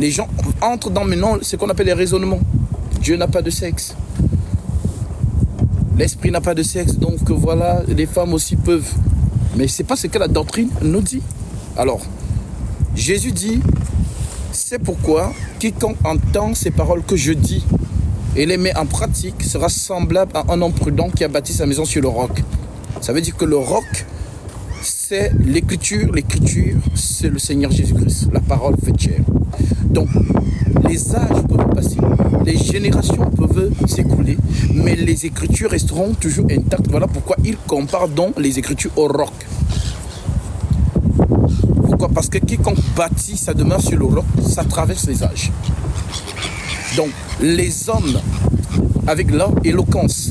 Les gens entrent dans maintenant ce qu'on appelle les raisonnements. Dieu n'a pas de sexe. L'esprit n'a pas de sexe, donc voilà, les femmes aussi peuvent. Mais ce n'est pas ce que la doctrine nous dit. Alors, Jésus dit, c'est pourquoi quiconque entend ces paroles que je dis et les met en pratique sera semblable à un homme prudent qui a bâti sa maison sur le roc. Ça veut dire que le roc, c'est l'écriture. L'écriture, c'est le Seigneur Jésus-Christ, la parole faite chair. Donc, les âges peuvent passer, les générations peuvent s'écouler, mais les écritures resteront toujours intactes. Voilà pourquoi il compare donc les écritures au roc. Pourquoi? Parce que quiconque bâtit sa demeure sur le roc, ça traverse les âges. Donc, les hommes, avec leur éloquence,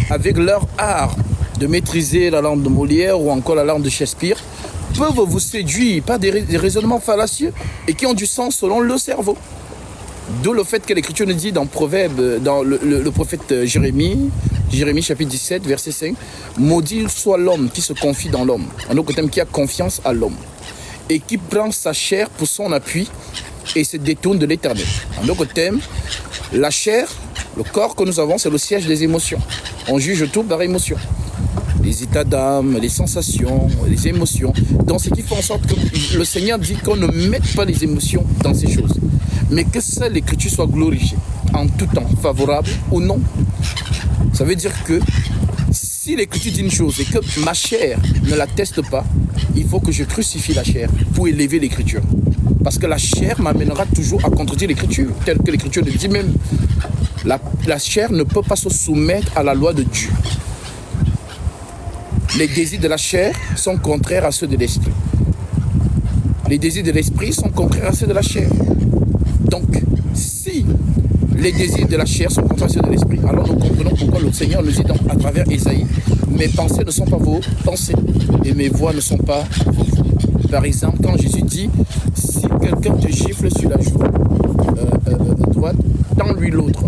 avec leur art de maîtriser la langue de Molière ou encore la langue de Shakespeare, peuvent vous séduire par des raisonnements fallacieux et qui ont du sens selon le cerveau. D'où le fait que l'Écriture nous dit dans Proverbe, dans le prophète Jérémie chapitre 17, verset 5, « Maudit soit l'homme qui se confie dans l'homme », en d'autres termes, qui a confiance à l'homme, et qui prend sa chair pour son appui et se détourne de l'Éternel. En d'autres termes, la chair, le corps que nous avons, c'est le siège des émotions. On juge tout par émotion. Les états d'âme, les sensations, les émotions. Donc, ce qui fait en sorte que le Seigneur dit qu'on ne mette pas les émotions dans ces choses, mais que seule l'Écriture soit glorifiée, en tout temps, favorable ou non. Ça veut dire que si l'Écriture dit une chose et que ma chair ne l'atteste pas, il faut que je crucifie la chair pour élever l'Écriture. Parce que la chair m'amènera toujours à contredire l'Écriture, telle que l'Écriture le dit même. La chair ne peut pas se soumettre à la loi de Dieu. Les désirs de la chair sont contraires à ceux de l'esprit. Les désirs de l'esprit sont contraires à ceux de la chair. Donc, si les désirs de la chair sont contraires à ceux de l'esprit, alors nous comprenons pourquoi le Seigneur nous dit donc à travers Ésaïe, « Mes pensées ne sont pas vos pensées et mes voix ne sont pas vos voix. » Par exemple, quand Jésus dit, « Si quelqu'un te gifle sur la joue droite, tends-lui l'autre. »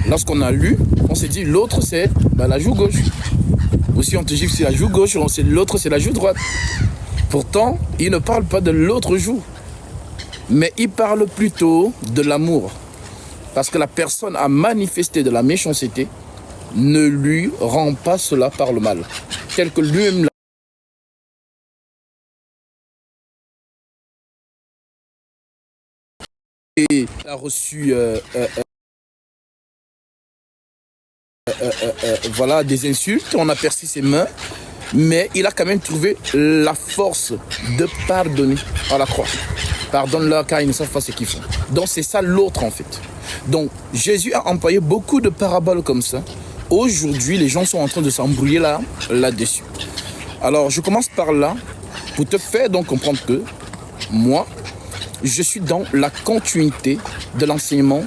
Lorsqu'on a lu, on s'est dit, l'autre c'est la joue gauche. Ou si on te gifle sur la joue gauche, l'autre c'est la joue droite. Pourtant, il ne parle pas de l'autre joue, mais il parle plutôt de l'amour. Parce que la personne a manifesté de la méchanceté, ne lui rend pas cela par le mal. Tel que lui-même a reçu voilà, des insultes, on a percé ses mains, mais il a quand même trouvé la force de pardonner à la croix. Pardonne-leur car ils ne savent pas ce qu'ils font. Donc c'est ça l'autre en fait. Donc Jésus a employé beaucoup de paraboles comme ça. Aujourd'hui, les gens sont en train de s'embrouiller là-dessus. Alors je commence par là pour te faire donc comprendre que moi, je suis dans la continuité de l'enseignement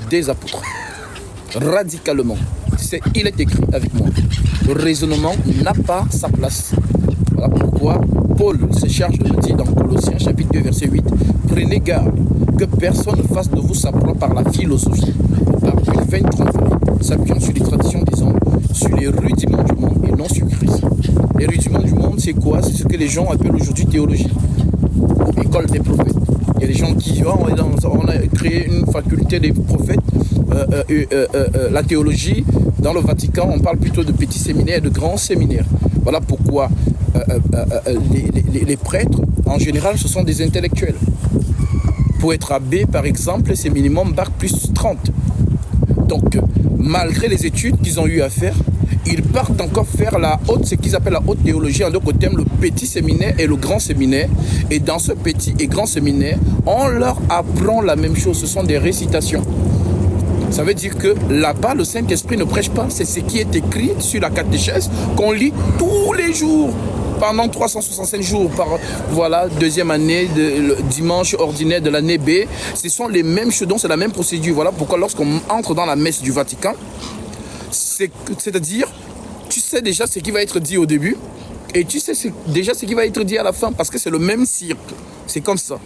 des apôtres. Radicalement. Il est écrit avec moi. Le raisonnement n'a pas sa place. Voilà pourquoi Paul se charge de nous dire dans Colossiens chapitre 2 verset 8, prenez garde que personne ne fasse de vous sa proie par la philosophie, par une vaine tromperie, s'appuyant sur les traditions des hommes, sur les rudiments du monde et non sur Christ. Les rudiments du monde, c'est quoi? C'est ce que les gens appellent aujourd'hui théologie, ou école des prophètes. Il y a des gens qui disent, on a créé une faculté des prophètes, la théologie. Dans le Vatican, on parle plutôt de petits séminaires et de grands séminaires. Voilà pourquoi les prêtres, en général, ce sont des intellectuels. Pour être abbé, par exemple, c'est minimum bac plus 30. Donc, malgré les études qu'ils ont eu à faire, ils partent encore faire ce qu'ils appellent la haute théologie, en d'autres termes, le petit séminaire et le grand séminaire. Et dans ce petit et grand séminaire, on leur apprend la même chose, ce sont des récitations. Ça veut dire que là-bas, le Saint-Esprit ne prêche pas. C'est ce qui est écrit sur la catéchèse qu'on lit tous les jours, pendant 365 jours, voilà, deuxième année, le dimanche ordinaire de l'année B. Ce sont les mêmes choses, donc c'est la même procédure. Voilà pourquoi lorsqu'on entre dans la messe du Vatican, c'est-à-dire, tu sais déjà ce qui va être dit au début, et tu sais déjà ce qui va être dit à la fin, parce que c'est le même cirque. C'est comme ça.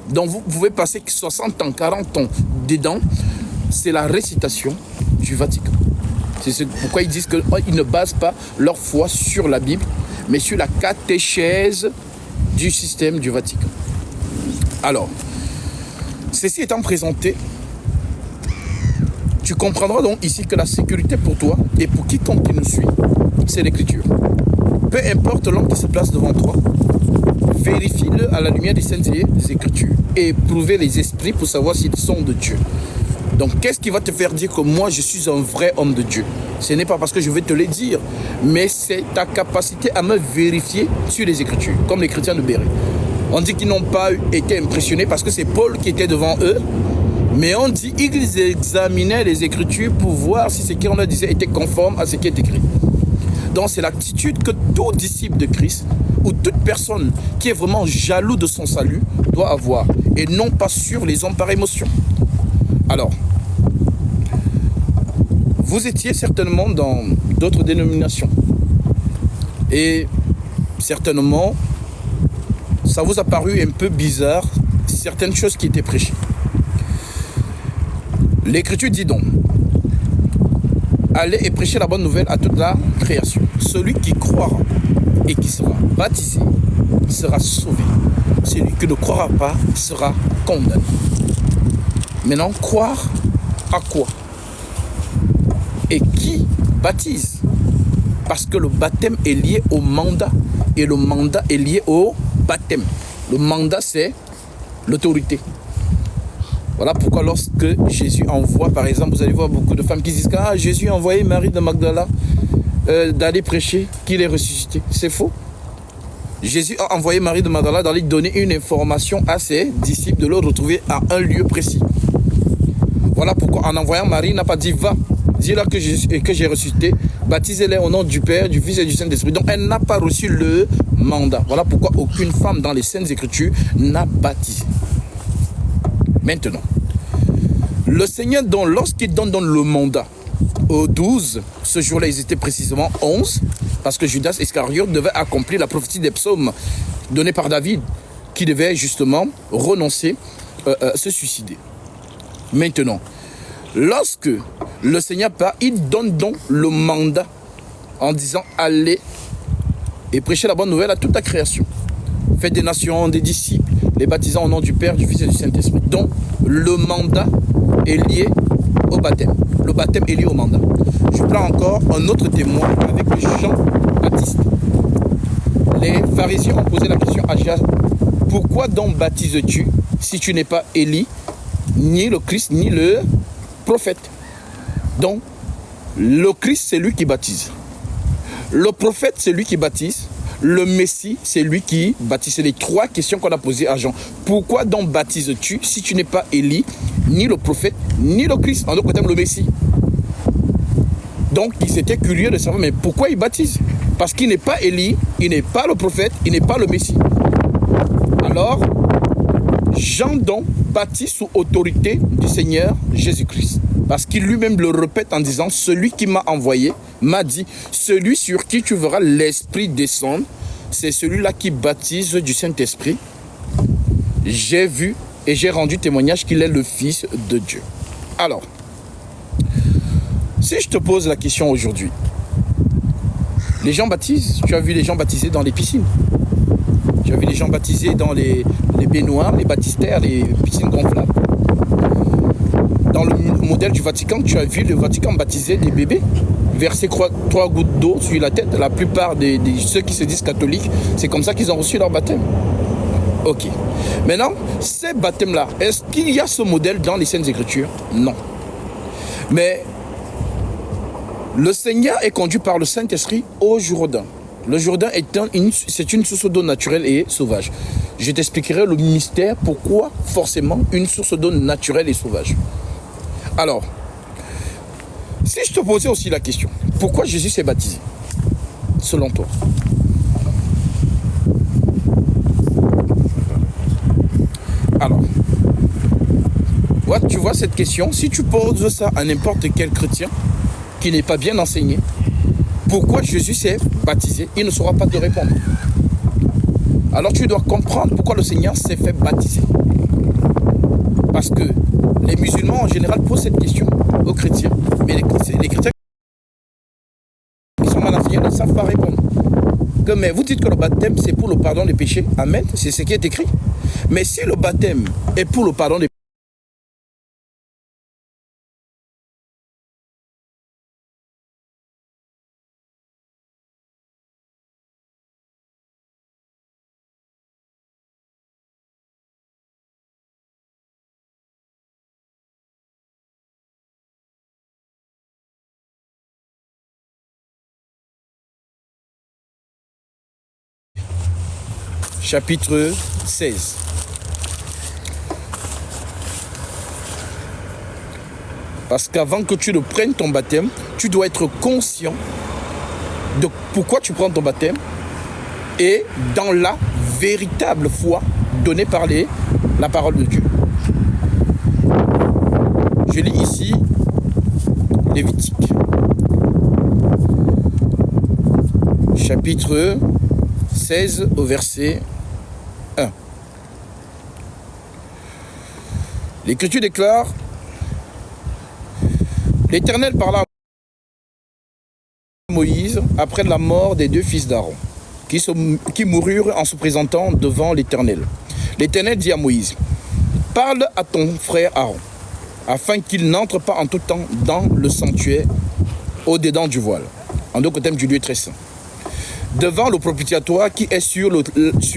Donc vous pouvez passer 60 ans, 40 ans dedans. C'est la récitation du Vatican. C'est pourquoi ils disent qu'ils ne basent pas leur foi sur la Bible, mais sur la catéchèse du système du Vatican. Alors, Ceci étant présenté, tu comprendras donc ici que la sécurité pour toi et pour quiconque qui nous suit, c'est l'écriture. Peu importe l'homme qui se place devant toi, vérifie-le à la lumière des saintes écritures et éprouvez les esprits pour savoir s'ils sont de Dieu. Donc, qu'est-ce qui va te faire dire que moi, je suis un vrai homme de Dieu? Ce n'est pas parce que je vais te le dire, mais c'est ta capacité à me vérifier sur les Écritures, comme les chrétiens de Béret. On dit qu'ils n'ont pas été impressionnés parce que c'est Paul qui était devant eux, mais on dit qu'ils examinaient les Écritures pour voir si ce qu'on leur disait était conforme à ce qui est écrit. Donc, c'est l'attitude que tout disciple de Christ ou toute personne qui est vraiment jaloux de son salut doit avoir, et non pas sur les hommes par émotion. Alors, vous étiez certainement dans d'autres dénominations et certainement ça vous a paru un peu bizarre certaines choses qui étaient prêchées. L'Écriture dit donc: allez et prêchez la bonne nouvelle à toute la création. Celui qui croira et qui sera baptisé sera sauvé. Celui qui ne croira pas sera condamné. Maintenant, croire à quoi? Et qui baptise? Parce que le baptême est lié au mandat et le mandat est lié au baptême. Le mandat, c'est l'autorité. Voilà pourquoi lorsque Jésus envoie, par exemple, vous allez voir beaucoup de femmes qui disent que Jésus a envoyé Marie de Magdala d'aller prêcher qu'il est ressuscité. C'est faux. Jésus a envoyé Marie de Magdala d'aller donner une information à ses disciples, de le retrouver à un lieu précis. Voilà pourquoi en envoyant Marie, il n'a pas dit va, dis-leur que j'ai ressuscité, baptisez-les au nom du Père, du Fils et du Saint-Esprit. Donc elle n'a pas reçu le mandat. Voilà pourquoi aucune femme dans les Saintes Écritures n'a baptisé. Maintenant, le Seigneur, lorsqu'il donne le mandat aux 12, ce jour-là ils étaient précisément 11, parce que Judas Iscariote devait accomplir la prophétie des psaumes donnée par David, qui devait justement renoncer, se suicider. Maintenant, lorsque le Seigneur part, il donne donc le mandat en disant allez et prêchez la bonne nouvelle à toute la création. Faites des nations, des disciples, les baptisant au nom du Père, du Fils et du Saint-Esprit. Donc, le mandat est lié au baptême. Le baptême est lié au mandat. Je prends encore un autre témoin avec Jean-Baptiste. Les pharisiens ont posé la question à Jean: pourquoi donc baptises-tu si tu n'es pas Élie, ni le Christ, ni le prophète? Donc, le Christ, c'est lui qui baptise. Le prophète, c'est lui qui baptise. Le Messie, c'est lui qui baptise. C'est les trois questions qu'on a posées à Jean. Pourquoi donc baptises-tu si tu n'es pas Élie, ni le prophète, ni le Christ, en d'autres termes, le Messie? Donc, ils étaient curieux de savoir, mais pourquoi il baptise? Parce qu'il n'est pas Élie, il n'est pas le prophète, il n'est pas le Messie. Alors, Jean donc baptise sous autorité du Seigneur Jésus-Christ. Parce qu'il lui-même le répète en disant: celui qui m'a envoyé m'a dit, celui sur qui tu verras l'Esprit descendre, c'est celui-là qui baptise du Saint-Esprit. J'ai vu et j'ai rendu témoignage qu'il est le Fils de Dieu. Alors, si je te pose la question aujourd'hui, les gens baptisent, tu as vu les gens baptisés dans les piscines, tu as vu les gens baptisés dans les baignoires, les baptistères, les piscines gonflables. Dans le modèle du Vatican, tu as vu le Vatican baptiser des bébés, verser 3 gouttes d'eau sur la tête. La plupart de ceux qui se disent catholiques, c'est comme ça qu'ils ont reçu leur baptême. Ok. Maintenant, ces baptêmes-là, est-ce qu'il y a ce modèle dans les Saintes Écritures? Non. Mais le Seigneur est conduit par le Saint-Esprit au Jourdain. Le Jourdain c'est une source d'eau naturelle et sauvage. Je t'expliquerai le mystère, pourquoi forcément une source d'eau naturelle et sauvage. Alors, si je te posais aussi la question, pourquoi Jésus s'est baptisé, selon toi? Alors, tu vois cette question, si tu poses ça à n'importe quel chrétien qui n'est pas bien enseigné, pourquoi Jésus s'est baptisé, il ne saura pas te répondre. Alors tu dois comprendre pourquoi le Seigneur s'est fait baptiser. Parce que les musulmans en général posent cette question aux chrétiens. Mais les chrétiens qui sont mal enseignés ne savent pas répondre. Mais vous dites que le baptême c'est pour le pardon des péchés. Amen, c'est ce qui est écrit. Mais si le baptême est pour le pardon des péchés, chapitre 16. Parce qu'avant que tu ne prennes ton baptême, tu dois être conscient de pourquoi tu prends ton baptême et dans la véritable foi donnée par la parole de Dieu. Je lis ici Lévitique, chapitre 16 au verset 1. L'Écriture déclare: L'Éternel parla à Moïse après la mort des deux fils d'Aaron, qui moururent en se présentant devant l'Éternel. L'Éternel dit à Moïse: Parle à ton frère Aaron, afin qu'il n'entre pas en tout temps dans le sanctuaire au-dedans du voile, en d'autres termes du lieu très saint, devant le propitiatoire qui est sur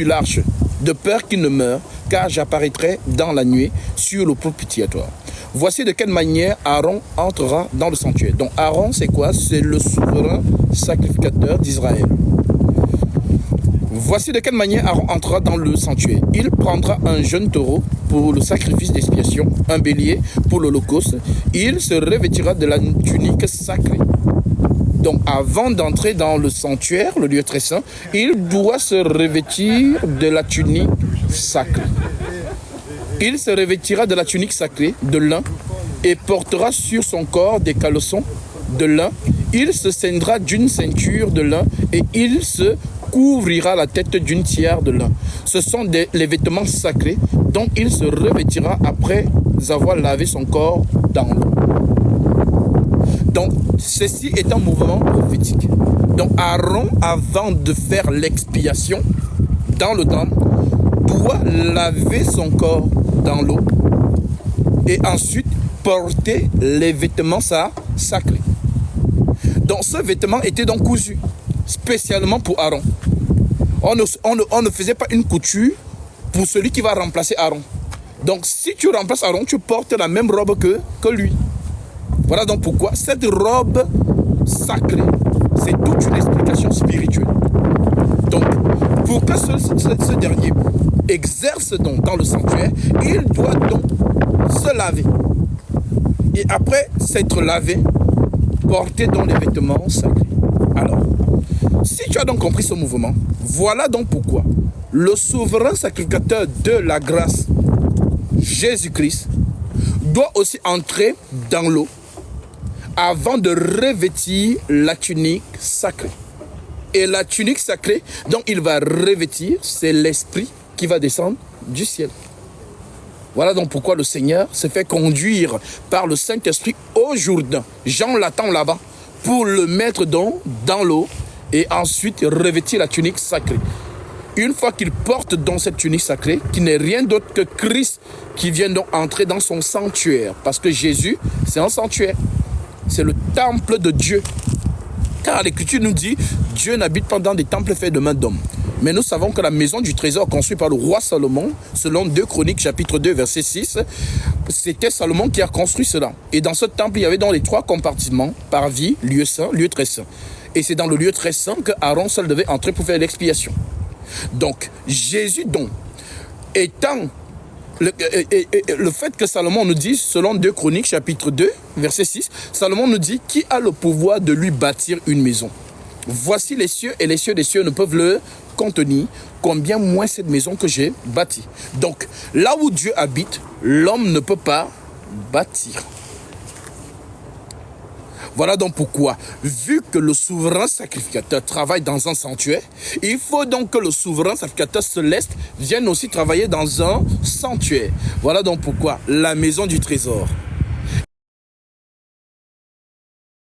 l'arche, de peur qu'il ne meure, car j'apparaîtrai dans la nuée sur le propitiatoire. Voici de quelle manière Aaron entrera dans le sanctuaire. Donc Aaron, c'est quoi? C'est le souverain sacrificateur d'Israël. Voici de quelle manière Aaron entrera dans le sanctuaire. Il prendra un jeune taureau pour le sacrifice d'expiation, un bélier pour l'holocauste. Il se revêtira de la tunique sacrée. Donc avant d'entrer dans le sanctuaire, le lieu très saint, il doit se revêtir de la tunique sacrée. Il se revêtira de la tunique sacrée de lin et portera sur son corps des caleçons de lin. Il se ceindra d'une ceinture de lin et il se couvrira la tête d'une tiare de lin. Ce sont les vêtements sacrés dont il se revêtira après avoir lavé son corps dans l'eau. Donc, ceci est un mouvement prophétique. Donc, Aaron, avant de faire l'expiation dans le temple, doit laver son corps dans l'eau et ensuite porter les vêtements sacrés. Donc, ce vêtement était donc cousu spécialement pour Aaron. On ne faisait pas une couture pour celui qui va remplacer Aaron. Donc, si tu remplaces Aaron, tu portes la même robe que lui. Voilà donc pourquoi cette robe sacrée, c'est toute une explication spirituelle. Donc, pour que ce dernier exerce donc dans le sanctuaire, il doit donc se laver. Et après s'être lavé, porter donc les vêtements sacrés. Alors, si tu as donc compris ce mouvement, voilà donc pourquoi le souverain sacrificateur de la grâce, Jésus-Christ, doit aussi entrer dans l'eau avant de revêtir la tunique sacrée. Et la tunique sacrée dont il va revêtir, c'est l'esprit qui va descendre du ciel. Voilà donc pourquoi le Seigneur se fait conduire par le Saint-Esprit au Jourdain. Jean l'attend là-bas pour le mettre donc dans l'eau et ensuite revêtir la tunique sacrée. Une fois qu'il porte donc cette tunique sacrée, qui n'est rien d'autre que Christ qui vient donc entrer dans son sanctuaire. Parce que Jésus, c'est un sanctuaire. C'est le temple de Dieu. Car l'Écriture nous dit, Dieu n'habite pas dans des temples faits de mains d'hommes. Mais nous savons que la maison du trésor construite par le roi Salomon, selon 2 Chroniques chapitre 2 verset 6, c'était Salomon qui a construit cela. Et dans ce temple, il y avait donc les 3 compartiments, parvis, lieu saint, lieu très saint. Et c'est dans le lieu très saint que Aaron seul devait entrer pour faire l'expiation. Donc, Jésus donc, étant le fait que Salomon nous dit, selon 2 Chroniques chapitre 2 verset 6, Salomon nous dit qui a le pouvoir de lui bâtir une maison. Voici les cieux et les cieux des cieux ne peuvent le contenir, combien moins cette maison que j'ai bâtie. Donc, là où Dieu habite, l'homme ne peut pas bâtir. Voilà donc pourquoi, vu que le souverain sacrificateur travaille dans un sanctuaire, il faut donc que le souverain sacrificateur céleste vienne aussi travailler dans un sanctuaire. Voilà donc pourquoi la maison du trésor.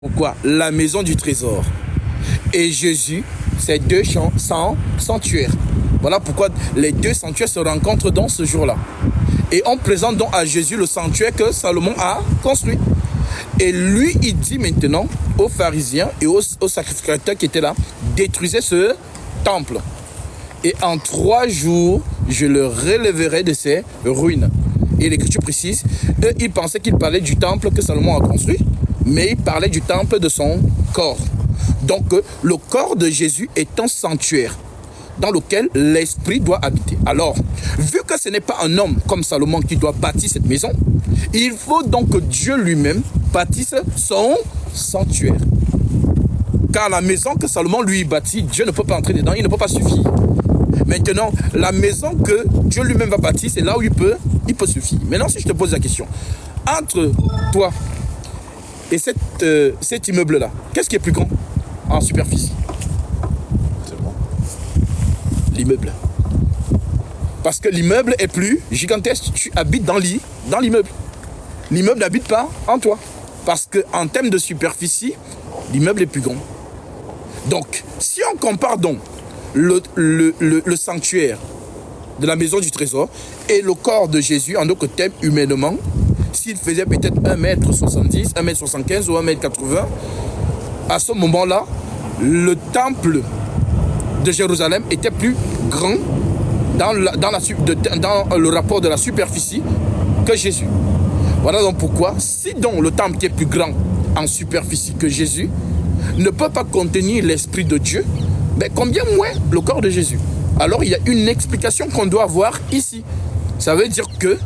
Pourquoi la maison du trésor et Jésus, c'est 2 sanctuaires. Voilà pourquoi les 2 sanctuaires se rencontrent dans ce jour-là. Et on présente donc à Jésus le sanctuaire que Salomon a construit. Et lui, il dit maintenant aux pharisiens et aux sacrificateurs qui étaient là, détruisez ce temple. Et en 3 jours, je le relèverai de ses ruines. Et l'Écriture précise, eux, ils pensaient qu'il parlait du temple que Salomon a construit, mais il parlait du temple de son corps. Donc, le corps de Jésus est un sanctuaire. dans lequel l'Esprit doit habiter. Alors, vu que ce n'est pas un homme comme Salomon qui doit bâtir cette maison, il faut donc que Dieu lui-même bâtisse son sanctuaire. Car la maison que Salomon lui bâtit, Dieu ne peut pas entrer dedans, il ne peut pas suffire. Maintenant, la maison que Dieu lui-même va bâtir, c'est là où il peut suffire. Maintenant, si je te pose la question, entre toi et cet immeuble-là, qu'est-ce qui est plus grand en superficie? C'est bon. L'immeuble. Parce que l'immeuble est plus gigantesque. Tu habites dans l'immeuble. L'immeuble n'habite pas en toi. Parce qu'en termes de superficie, l'immeuble est plus grand. Donc, si on compare donc le sanctuaire de la maison du trésor et le corps de Jésus, en d'autres termes, humainement, s'il faisait peut-être 1m70, 1m75 ou 1m80, à ce moment-là, le temple de Jérusalem était plus grand dans le rapport de la superficie que Jésus. Voilà donc pourquoi, si donc le temple qui est plus grand en superficie que Jésus ne peut pas contenir l'Esprit de Dieu, mais combien moins le corps de Jésus? Alors il y a une explication qu'on doit avoir ici. Ça veut dire que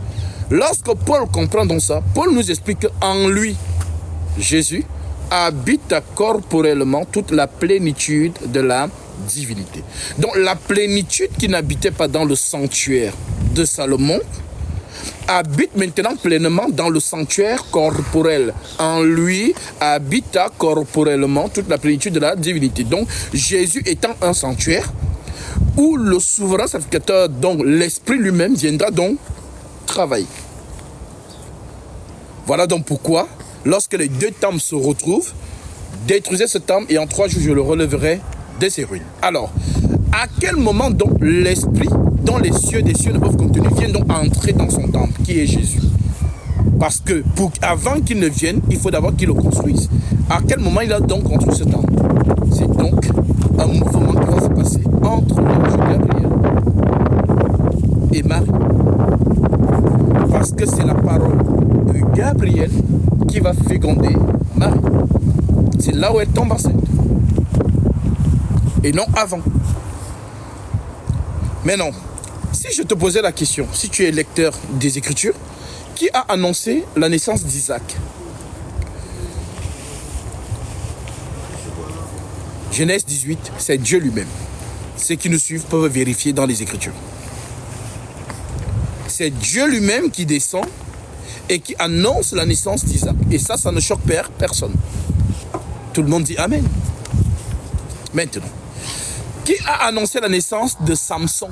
lorsque Paul comprend donc ça, Paul nous explique qu'en lui, Jésus, habite corporellement toute la plénitude de la divinité. Donc la plénitude qui n'habitait pas dans le sanctuaire de Salomon habite maintenant pleinement dans le sanctuaire corporel. En lui habita corporellement toute la plénitude de la divinité. Donc Jésus étant un sanctuaire où le souverain sacrificateur, donc l'Esprit lui-même, viendra donc travailler. Voilà donc pourquoi, lorsque les deux temples se retrouvent, détruisez ce temple et en 3 jours je le relèverai de ses ruines. Alors, à quel moment donc l'Esprit, dont les cieux des cieux ne peuvent contenir, vient donc entrer dans son temple, qui est Jésus? Parce que avant qu'il ne vienne, il faut d'abord qu'il le construise. À quel moment il a donc construit ce temple? C'est donc un mouvement qui va se passer entre l'ange Gabriel et Marie. Parce que c'est la parole de Gabriel qui va féconder Marie. C'est là où elle tombe enceinte. Et non avant. Mais non, si je te posais la question, si tu es lecteur des Écritures, qui a annoncé la naissance d'Isaac? Genèse 18, c'est Dieu lui-même. Ceux qui nous suivent peuvent vérifier dans les Écritures. C'est Dieu lui-même qui descend et qui annonce la naissance d'Isaac. Et ça ne choque personne. Tout le monde dit Amen. Maintenant, qui a annoncé la naissance de Samson?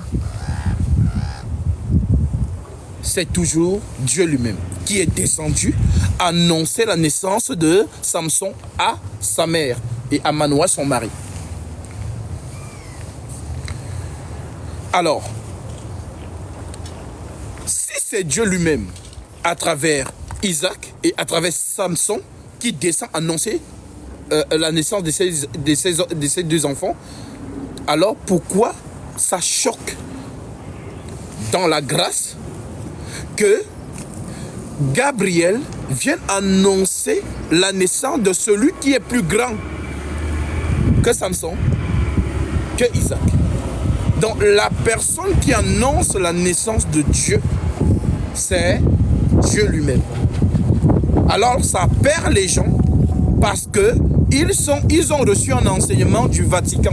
C'est toujours Dieu lui-même qui est descendu annoncer la naissance de Samson à sa mère et à Manoah, son mari. Alors, si c'est Dieu lui-même, à travers Isaac et à travers Samson, qui descend annoncer la naissance de ces deux enfants, alors pourquoi ça choque dans la grâce que Gabriel vienne annoncer la naissance de celui qui est plus grand que Samson, que Isaac? Donc la personne qui annonce la naissance de Dieu, c'est Dieu lui-même. Alors ça perd les gens parce que ils ont reçu un enseignement du Vatican.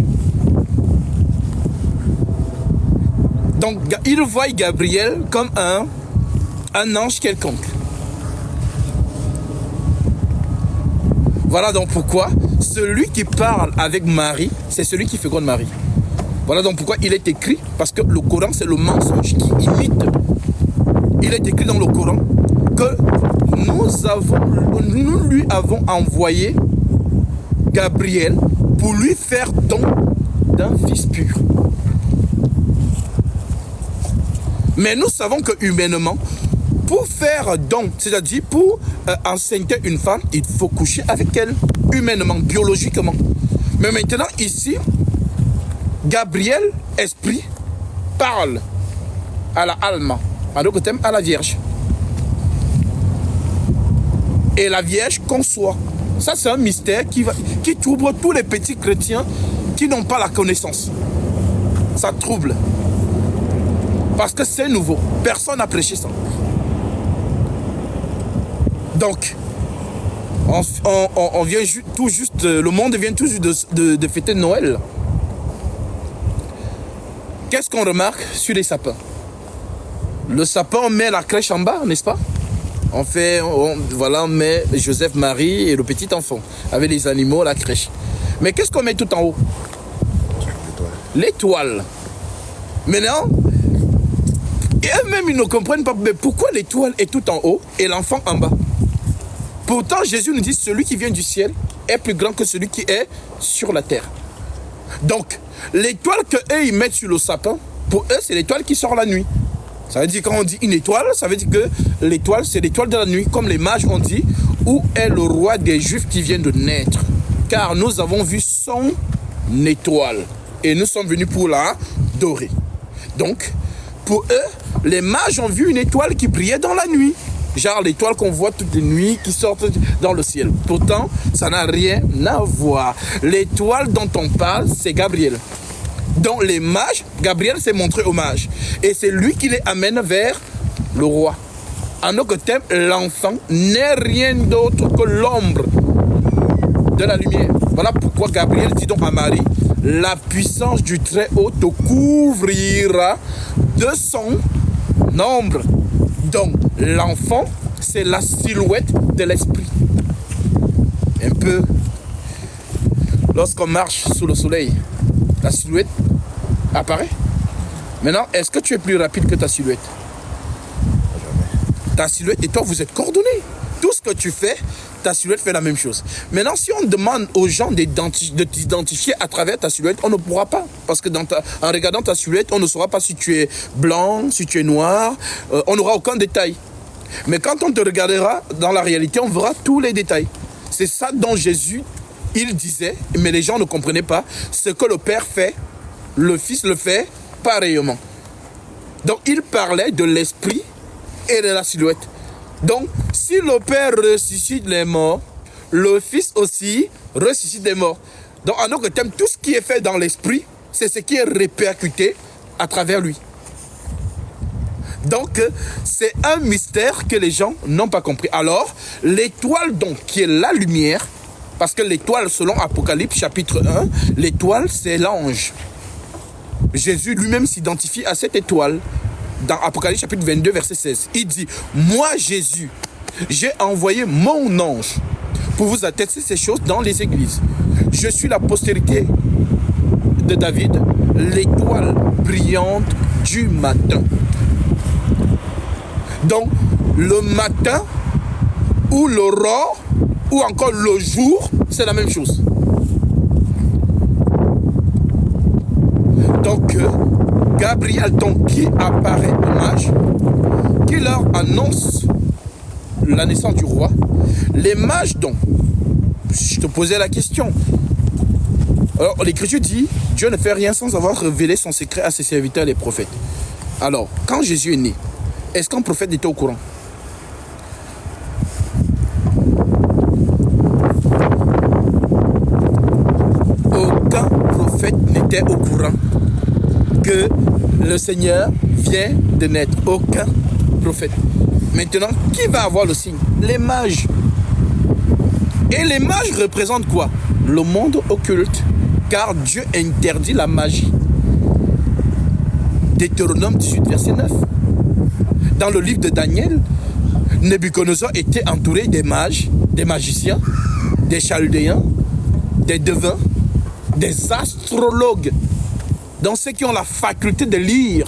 Donc ils voient Gabriel comme un ange quelconque. Voilà donc pourquoi celui qui parle avec Marie, c'est celui qui féconde Marie. Voilà donc pourquoi il est écrit, parce que le Coran c'est le mensonge qui imite. Il est écrit dans le Coran que nous lui avons envoyé Gabriel pour lui faire don d'un fils pur. Mais nous savons que humainement, pour faire don, c'est-à-dire pour enceinte une femme, il faut coucher avec elle, humainement, biologiquement. Mais maintenant, ici, Gabriel, esprit, parle à la Alma, en d'autres termes, à la Vierge. Et la Vierge conçoit. Ça, c'est un mystère qui trouble tous les petits chrétiens qui n'ont pas la connaissance. ça trouble. Parce que c'est nouveau. Personne n'a prêché ça. Donc, on vient tout juste, le monde vient tout juste de fêter Noël. Qu'est-ce qu'on remarque sur les sapins? Le sapin, on met la crèche en bas, n'est-ce pas? Voilà, on met Joseph, Marie et le petit enfant, avec les animaux, la crèche. Mais qu'est-ce qu'on met tout en haut? L'étoile. Maintenant, et eux-mêmes, ils ne comprennent pas, mais pourquoi l'étoile est tout en haut et l'enfant en bas? Pourtant, Jésus nous dit, celui qui vient du ciel est plus grand que celui qui est sur la terre. Donc, l'étoile qu'eux, ils mettent sur le sapin, pour eux, c'est l'étoile qui sort la nuit. Ça veut dire, quand on dit une étoile, ça veut dire que l'étoile, c'est l'étoile de la nuit. Comme les mages ont dit, où est le roi des Juifs qui vient de naître? Car nous avons vu son étoile. Et nous sommes venus pour la dorer. Donc, pour eux, les mages ont vu une étoile qui brillait dans la nuit. Genre l'étoile qu'on voit toutes les nuits qui sortent dans le ciel. Pourtant, ça n'a rien à voir. L'étoile dont on parle, c'est Gabriel. Donc les mages, Gabriel s'est montré aux mages. Et c'est lui qui les amène vers le roi. En autre terme, l'enfant n'est rien d'autre que l'ombre de la lumière. Voilà pourquoi Gabriel dit donc à Marie, la puissance du Très-Haut te couvrira de son ombre. Donc, l'enfant, c'est la silhouette de l'esprit. Un peu, lorsqu'on marche sous le soleil, la silhouette apparaît. Maintenant, est-ce que tu es plus rapide que ta silhouette? Ta silhouette et toi, vous êtes coordonnés. Tout ce que tu fais, ta silhouette fait la même chose. Maintenant, si on demande aux gens de t'identifier à travers ta silhouette, on ne pourra pas. Parce que en regardant ta silhouette, on ne saura pas si tu es blanc, si tu es noir. On n'aura aucun détail. Mais quand on te regardera dans la réalité, on verra tous les détails. C'est ça dont Jésus, il disait, mais les gens ne comprenaient pas. Ce que le Père fait, le Fils le fait pareillement. Donc, il parlait de l'esprit et de la silhouette. Donc, si le Père ressuscite les morts, le Fils aussi ressuscite les morts. Donc, en autre terme, tout ce qui est fait dans l'esprit, c'est ce qui est répercuté à travers lui. Donc, c'est un mystère que les gens n'ont pas compris. Alors, l'étoile, donc, qui est la lumière, parce que l'étoile, selon Apocalypse chapitre 1, l'étoile, c'est l'ange. Jésus lui-même s'identifie à cette étoile. Dans Apocalypse chapitre 22, verset 16, il dit, moi Jésus, j'ai envoyé mon ange pour vous attester ces choses dans les églises. Je suis la postérité de David, l'étoile brillante du matin. Donc, le matin ou l'aurore ou encore le jour, c'est la même chose. Donc, Gabriel, donc, qui apparaît aux mages, qui leur annonce la naissance du roi. Les mages, donc, je te posais la question. Alors, l'Écriture dit, Dieu ne fait rien sans avoir révélé son secret à ses serviteurs, les prophètes. Alors, quand Jésus est né, est-ce qu'un prophète était au courant? Aucun prophète n'était au courant que le Seigneur vient de naître. Aucun prophète. Maintenant, qui va avoir le signe? Les mages. Et les mages représentent quoi? Le monde occulte. Car Dieu interdit la magie. Deutéronome 18, verset 9. Dans le livre de Daniel, Nebuchadnezzar était entouré des mages, des magiciens, des chaldéens, des devins, des astrologues. Donc ceux qui ont la faculté de lire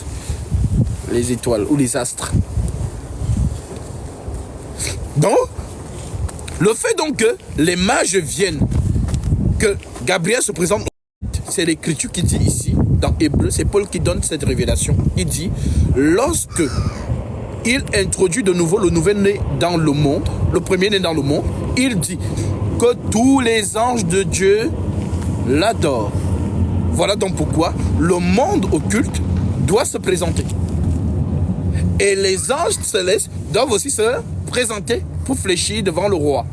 les étoiles ou les astres. Donc, le fait donc que les mages viennent, que Gabriel se présente, c'est l'Écriture qui dit ici, dans Hébreu, c'est Paul qui donne cette révélation. Il dit, lorsque il introduit de nouveau le nouvel-né dans le monde, le premier-né dans le monde, il dit que tous les anges de Dieu l'adorent. Voilà donc pourquoi le monde occulte doit se présenter. Et les anges célestes doivent aussi se présenter pour fléchir devant le roi.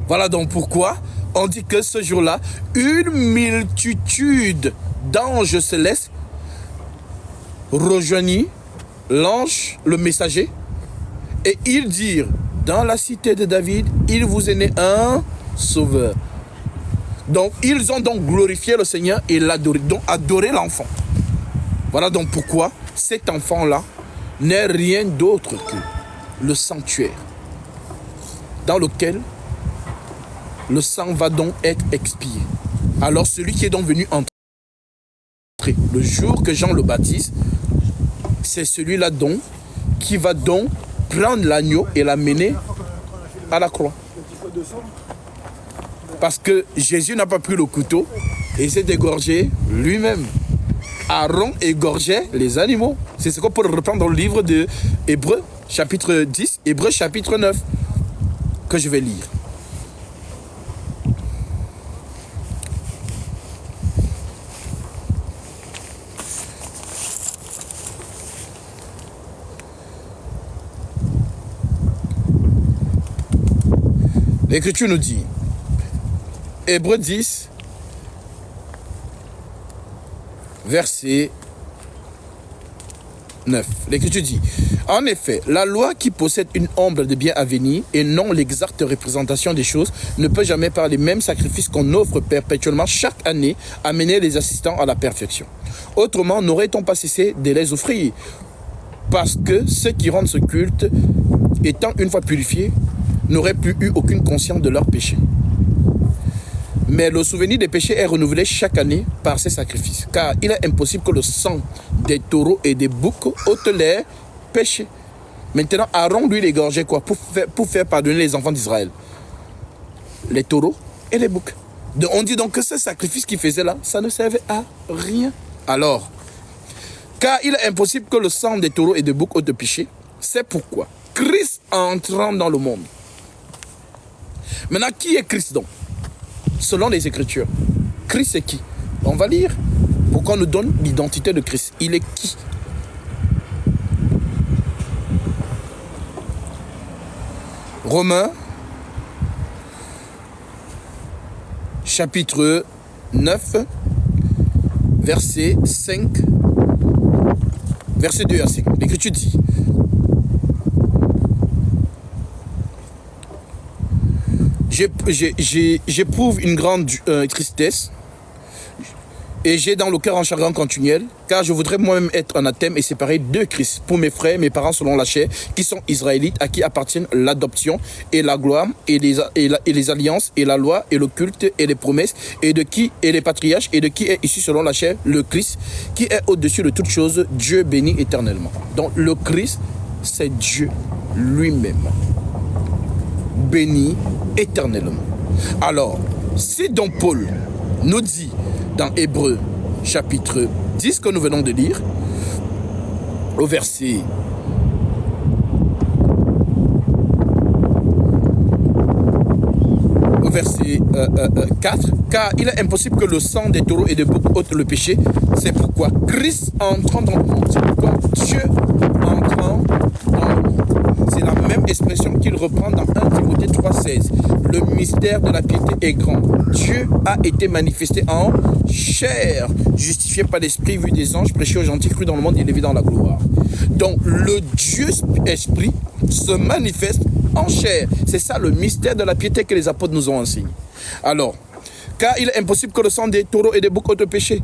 Voilà donc pourquoi on dit que ce jour-là, une multitude d'anges célestes rejoignit l'ange, le messager, et ils dirent, dans la cité de David, il vous est né un sauveur. Donc, ils ont donc glorifié le Seigneur et l'adoré, donc adoré l'enfant. Voilà donc pourquoi cet enfant-là n'est rien d'autre que le sanctuaire dans lequel le sang va donc être expié. Alors, celui qui est donc venu entrer le jour que Jean le baptise, c'est celui-là donc qui va donc prendre l'agneau et l'amener à la croix. Parce que Jésus n'a pas pris le couteau et s'est égorgé lui-même. Aaron égorgeait les animaux. C'est ce qu'on peut reprendre dans le livre de Hébreux, chapitre 10, Hébreux, chapitre 9, que je vais lire. L'Écriture nous dit, Hébreux 10, verset 9. L'Écriture dit, en effet, la loi qui possède une ombre de bien à venir et non l'exacte représentation des choses ne peut jamais par les mêmes sacrifices qu'on offre perpétuellement chaque année amener les assistants à la perfection. Autrement, n'aurait-on pas cessé de les offrir? Parce que ceux qui rendent ce culte, étant une fois purifiés, n'auraient plus eu aucune conscience de leurs péchés. Mais le souvenir des péchés est renouvelé chaque année par ces sacrifices, car il est impossible que le sang des taureaux et des boucs ôte les péchés. Maintenant, Aaron, lui, l'égorgeait quoi? Pour faire pardonner les enfants d'Israël. Les taureaux et les boucs. Donc, on dit donc que ce sacrifice qu'il faisait là, ça ne servait à rien. Alors, car il est impossible que le sang des taureaux et des boucs ôte le péché, c'est pourquoi Christ entrant dans le monde. Maintenant, qui est Christ donc? Selon les Écritures, Christ c'est qui? On va lire. Pourquoi on nous donne l'identité de Christ? Il est qui? Romains, chapitre 9, verset 5, verset 2 à 5. L'Écriture dit, j'éprouve une grande tristesse et j'ai dans le cœur un chagrin continuel, car je voudrais moi-même être anathème et séparé de Christ pour mes frères, mes parents selon la chair, qui sont israélites, à qui appartiennent l'adoption et la gloire et les alliances et la loi et le culte et les promesses et les patriarches et de qui est issu selon la chair le Christ, qui est au-dessus de toutes choses, Dieu béni éternellement. Donc le Christ, c'est Dieu lui-même, béni éternellement. Alors, si donc Paul nous dit dans Hébreux chapitre 10 que nous venons de lire, au verset 4, car il est impossible que le sang des taureaux et des boucs ôte le péché, c'est pourquoi Christ entrant dans le monde, c'est pourquoi Dieu entrant dans le monde. C'est la même expression qu'il reprend dans 1 Timothée 3,16. Le mystère de la piété est grand. Dieu a été manifesté en chair, justifié par l'esprit, vu des anges, prêché aux gentils, cru dans le monde, élevé dans la gloire. Donc le Dieu esprit se manifeste en chair. C'est ça le mystère de la piété que les apôtres nous ont enseigné. Alors, car il est impossible que le sang des taureaux et des boucs ôte le péché.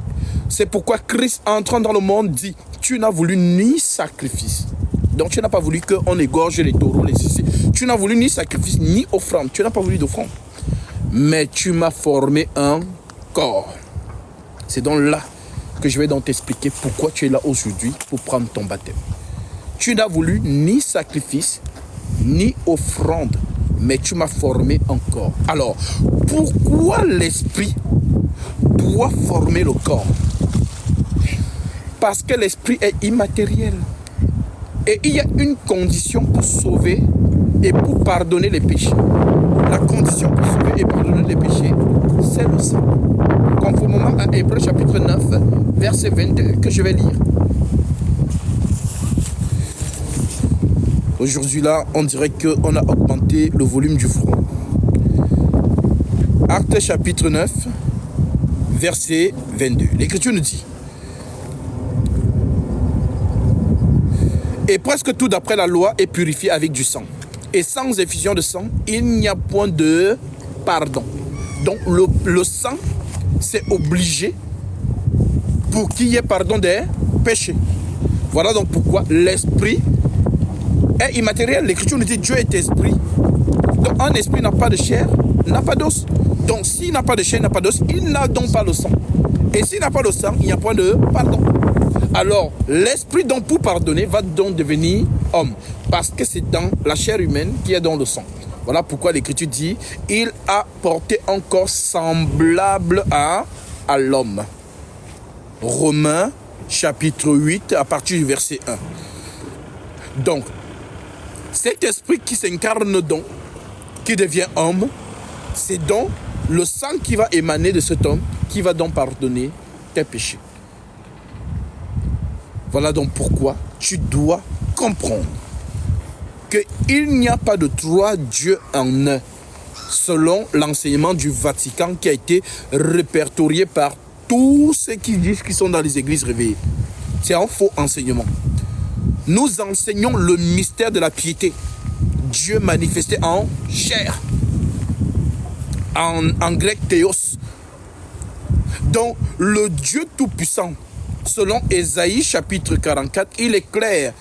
C'est pourquoi Christ entrant dans le monde dit, tu n'as voulu ni sacrifice. Donc tu n'as pas voulu qu'on égorge les taureaux, les cicis. Tu n'as voulu ni sacrifice, ni offrande. Tu n'as pas voulu d'offrande. Mais tu m'as formé un corps. C'est donc là que je vais donc t'expliquer pourquoi tu es là aujourd'hui pour prendre ton baptême. Tu n'as voulu ni sacrifice, ni offrande, mais tu m'as formé un corps. Alors, pourquoi l'esprit doit former le corps? Parce que l'esprit est immatériel. Et il y a une condition pour sauver et pour pardonner les péchés. La condition pour sauver et pardonner les péchés, c'est le sang. Conformément à Hébreux chapitre 9, verset 22, que je vais lire. Aujourd'hui là, on dirait qu'on a augmenté le volume du front. Actes chapitre 9, verset 22. L'Écriture nous dit: et presque tout d'après la loi est purifié avec du sang. Et sans effusion de sang, il n'y a point de pardon. Donc le sang, c'est obligé pour qu'il y ait pardon des péchés. Voilà donc pourquoi l'esprit est immatériel. L'Écriture nous dit: Dieu est esprit. Donc un esprit n'a pas de chair, n'a pas d'os. Donc s'il n'a pas de chair, n'a pas d'os, il n'a donc pas le sang. Et s'il n'a pas le sang, il n'y a point de pardon. Alors l'esprit donc pour pardonner va donc devenir homme. Parce que c'est dans la chair humaine qui est dans le sang. Voilà pourquoi l'Écriture dit: il a porté un corps semblable à l'homme. Romains chapitre 8 à partir du verset 1. Donc, cet esprit qui s'incarne donc, qui devient homme, c'est donc le sang qui va émaner de cet homme, qui va donc pardonner tes péchés. Voilà donc pourquoi tu dois comprendre qu'il n'y a pas de trois dieux en un, selon l'enseignement du Vatican qui a été répertorié par tous ceux qui disent qu'ils sont dans les églises réveillées. C'est un faux enseignement. Nous enseignons le mystère de la piété. Dieu manifesté en chair. En grec, théos. Donc, le Dieu tout-puissant, selon Ésaïe chapitre 44, il est clair.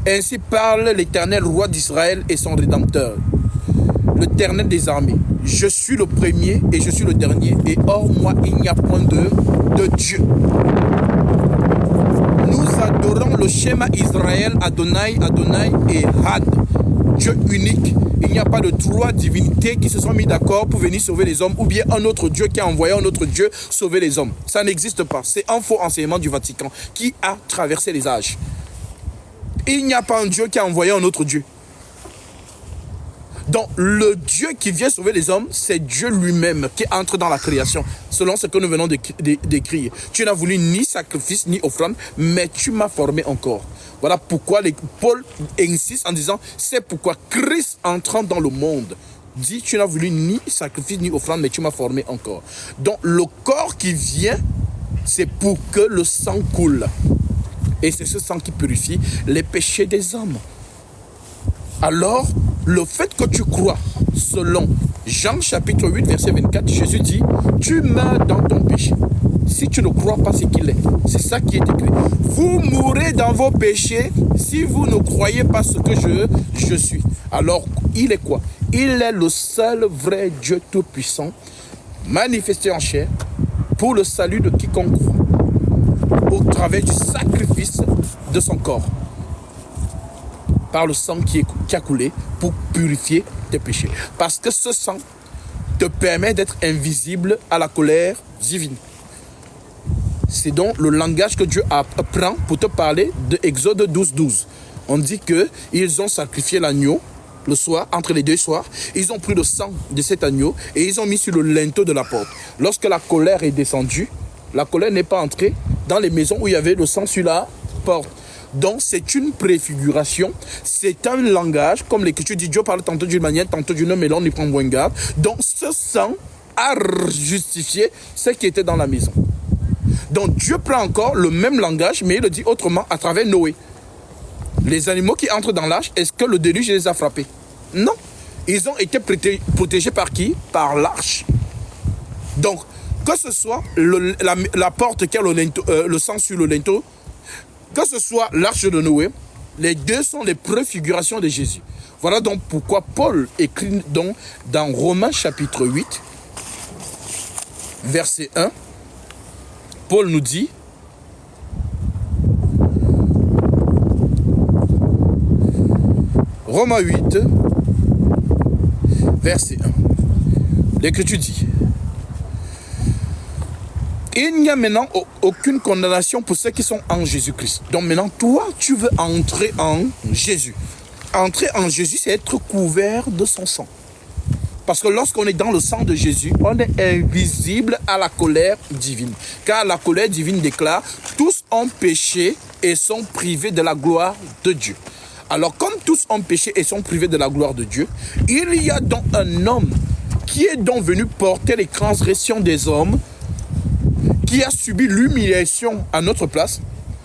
Ainsi parle l'Éternel, roi d'Israël et son Rédempteur, l'Éternel des armées. Je suis le premier et je suis le dernier, et hors moi il n'y a point de Dieu. Nous adorons le schéma Israël, Adonai, Adonai et Had, Dieu unique. Il n'y a pas de trois divinités qui se sont mis d'accord pour venir sauver les hommes, ou bien un autre Dieu qui a envoyé un autre Dieu sauver les hommes. Ça n'existe pas. C'est un faux enseignement du Vatican qui a traversé les âges. Il n'y a pas un Dieu qui a envoyé un autre Dieu. Donc, le Dieu qui vient sauver les hommes, c'est Dieu lui-même qui entre dans la création, selon ce que nous venons d'écrire. Tu n'as voulu ni sacrifice, ni offrande, mais tu m'as formé encore. Voilà pourquoi Paul insiste en disant, c'est pourquoi Christ entrant dans le monde, dit, tu n'as voulu ni sacrifice, ni offrande, mais tu m'as formé encore. Donc, le corps qui vient, c'est pour que le sang coule. Et c'est ce sang qui purifie les péchés des hommes. Alors, le fait que tu crois, selon Jean chapitre 8, verset 24, Jésus dit, tu meurs dans ton péché. Si tu ne crois pas ce qu'il est, c'est ça qui est écrit. Vous mourrez dans vos péchés si vous ne croyez pas ce que je suis. Alors, il est quoi? Il est le seul vrai Dieu tout-puissant, manifesté en chair, pour le salut de quiconque croit, au travers du sacrifice de son corps, par le sang qui a coulé pour purifier tes péchés. Parce que ce sang te permet d'être invisible à la colère divine. C'est donc le langage que Dieu apprend pour te parler de Exode 12, 12. On dit qu'ils ont sacrifié l'agneau le soir, entre les deux soirs. Ils ont pris le sang de cet agneau et ils ont mis sur le linteau de la porte. Lorsque la colère est descendue, la colère n'est pas entrée dans les maisons où il y avait le sang sur la porte. Donc c'est une préfiguration, c'est un langage, comme l'Écriture dit, Dieu parle tantôt d'une manière, tantôt d'une autre, mais l'on y prend moins garde. Donc ce sang a justifié ce qui était dans la maison. Donc Dieu prend encore le même langage, mais il le dit autrement à travers Noé. Les animaux qui entrent dans l'arche, est-ce que le déluge les a frappés? Non. Ils ont été protégés par qui? Par l'arche. Donc, que ce soit la porte qui a le sang sur le linteau, que ce soit l'arche de Noé, les deux sont les préfigurations de Jésus. Voilà donc pourquoi Paul écrit donc dans Romains chapitre 8, verset 1, Paul nous dit, Romains 8, verset 1, l'Écriture dit, il n'y a maintenant aucune condamnation pour ceux qui sont en Jésus-Christ. Donc maintenant, toi, tu veux entrer en Jésus. Entrer en Jésus, c'est être couvert de son sang. Parce que lorsqu'on est dans le sang de Jésus, on est invisible à la colère divine. Car la colère divine déclare, tous ont péché et sont privés de la gloire de Dieu. Alors, comme tous ont péché et sont privés de la gloire de Dieu, il y a donc un homme qui est donc venu porter les transgressions des hommes qui a subi l'humiliation à notre place.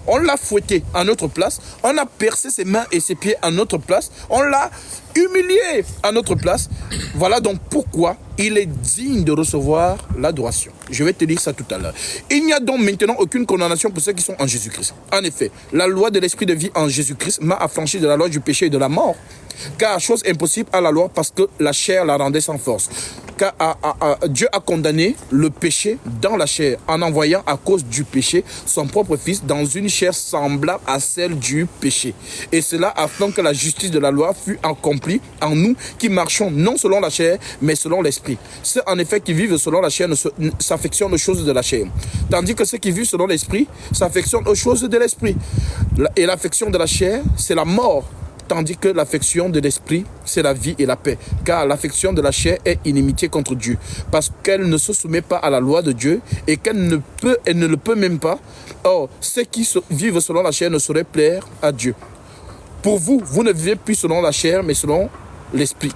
On l'a fouetté à notre place. On a percé ses mains et ses pieds à notre place. On l'a humilié à notre place. Voilà donc pourquoi il est digne de recevoir l'adoration. Je vais te dire ça tout à l'heure. Il n'y a donc maintenant aucune condamnation pour ceux qui sont en Jésus-Christ. En effet, la loi de l'esprit de vie en Jésus-Christ m'a affranchi de la loi du péché et de la mort. Car chose impossible à la loi parce que la chair la rendait sans force. Car Dieu a condamné le péché dans la chair en envoyant à cause du péché son propre fils dans une chair semblable à celle du péché. Et cela afin que la justice de la loi fût accomplie en nous qui marchons non selon la chair mais selon l'esprit. Ceux en effet qui vivent selon la chair s'affectionnent aux choses de la chair. Tandis que ceux qui vivent selon l'esprit s'affectionnent aux choses de l'esprit. Et l'affection de la chair c'est la mort. Tandis que l'affection de l'esprit, c'est la vie et la paix. Car l'affection de la chair est inimitié contre Dieu. Parce qu'elle ne se soumet pas à la loi de Dieu et qu'elle ne le peut même pas. Or, ceux qui vivent selon la chair ne sauraient plaire à Dieu. Pour vous, vous ne vivez plus selon la chair, mais selon l'esprit.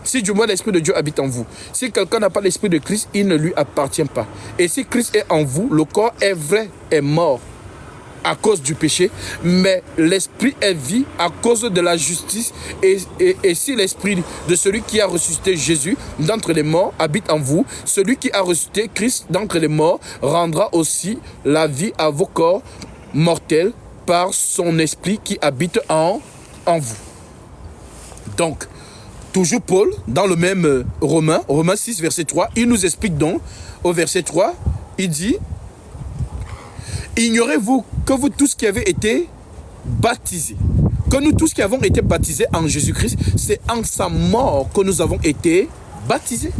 Si du moins l'esprit de Dieu habite en vous. Si quelqu'un n'a pas l'esprit de Christ, il ne lui appartient pas. Et si Christ est en vous, le corps est vrai, est mort à cause du péché, mais l'esprit est vie à cause de la justice. Et si l'esprit de celui qui a ressuscité Jésus d'entre les morts habite en vous, celui qui a ressuscité Christ d'entre les morts rendra aussi la vie à vos corps mortels par son esprit qui habite en vous. Donc, toujours Paul, dans le même Romains 6, verset 3, il nous explique donc, au verset 3, il dit: ignorez-vous que vous tous qui avez été baptisés, que nous tous qui avons été baptisés en Jésus-Christ, c'est en sa mort que nous avons été baptisés.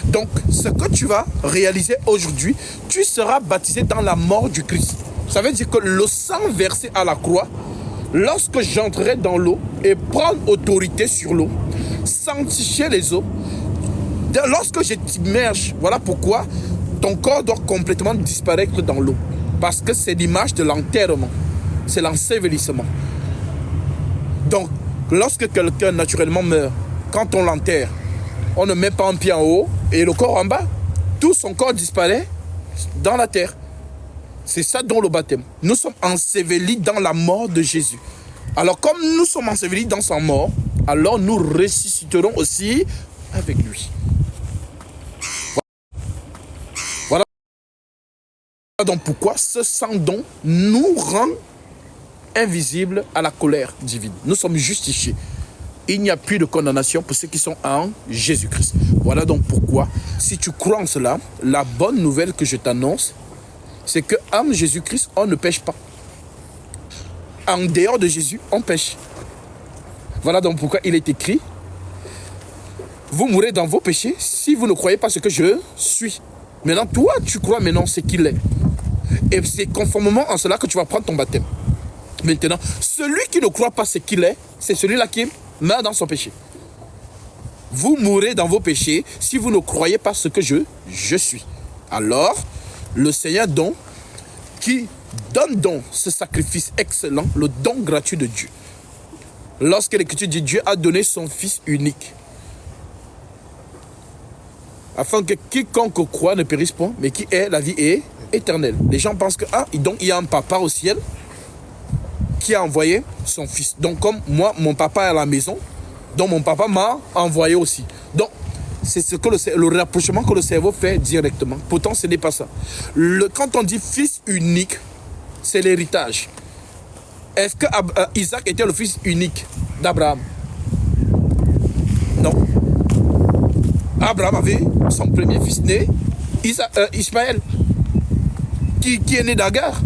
Donc, ce que tu vas réaliser aujourd'hui, tu seras baptisé dans la mort du Christ. Ça veut dire que le sang versé à la croix, lorsque j'entrerai dans l'eau et prendre autorité sur l'eau, sanctifier les eaux, lorsque je t'immerge, voilà pourquoi ton corps doit complètement disparaître dans l'eau. Parce que c'est l'image de l'enterrement. C'est l'ensevelissement. Donc, lorsque quelqu'un naturellement meurt, quand on l'enterre, on ne met pas un pied en haut et le corps en bas. Tout son corps disparaît dans la terre. C'est ça dont le baptême. Nous sommes ensevelis dans la mort de Jésus. Alors, comme nous sommes ensevelis dans sa mort, alors nous ressusciterons aussi avec lui. Donc pourquoi ce sang don nous rend invisibles à la colère divine. Nous sommes justifiés. Il n'y a plus de condamnation pour ceux qui sont en Jésus-Christ. Voilà donc pourquoi, si tu crois en cela, la bonne nouvelle que je t'annonce, c'est qu'en Jésus-Christ, on ne pêche pas. En dehors de Jésus, on pêche. Voilà donc pourquoi il est écrit: vous mourrez dans vos péchés si vous ne croyez pas ce que je suis. Maintenant, toi, tu crois maintenant ce qu'il est. Et c'est conformément à cela que tu vas prendre ton baptême. Maintenant, celui qui ne croit pas ce qu'il est, c'est celui-là qui meurt dans son péché. Vous mourrez dans vos péchés si vous ne croyez pas ce que je suis. Alors, le Seigneur donc, qui donne donc ce sacrifice excellent, le don gratuit de Dieu. Lorsque l'Écriture dit Dieu a donné son Fils unique, afin que quiconque croit ne périsse point, mais qui ait la vie est éternelle. Les gens pensent que donc il y a un papa au ciel qui a envoyé son fils. Donc comme moi, mon papa est à la maison, donc mon papa m'a envoyé aussi. Donc c'est ce que le rapprochement que le cerveau fait directement. Pourtant, ce n'est pas ça. Quand on dit fils unique, c'est l'héritage. Est-ce que Isaac était le fils unique d'Abraham? Non. Abraham avait son premier fils né, Ismaël, qui est né d'Agar.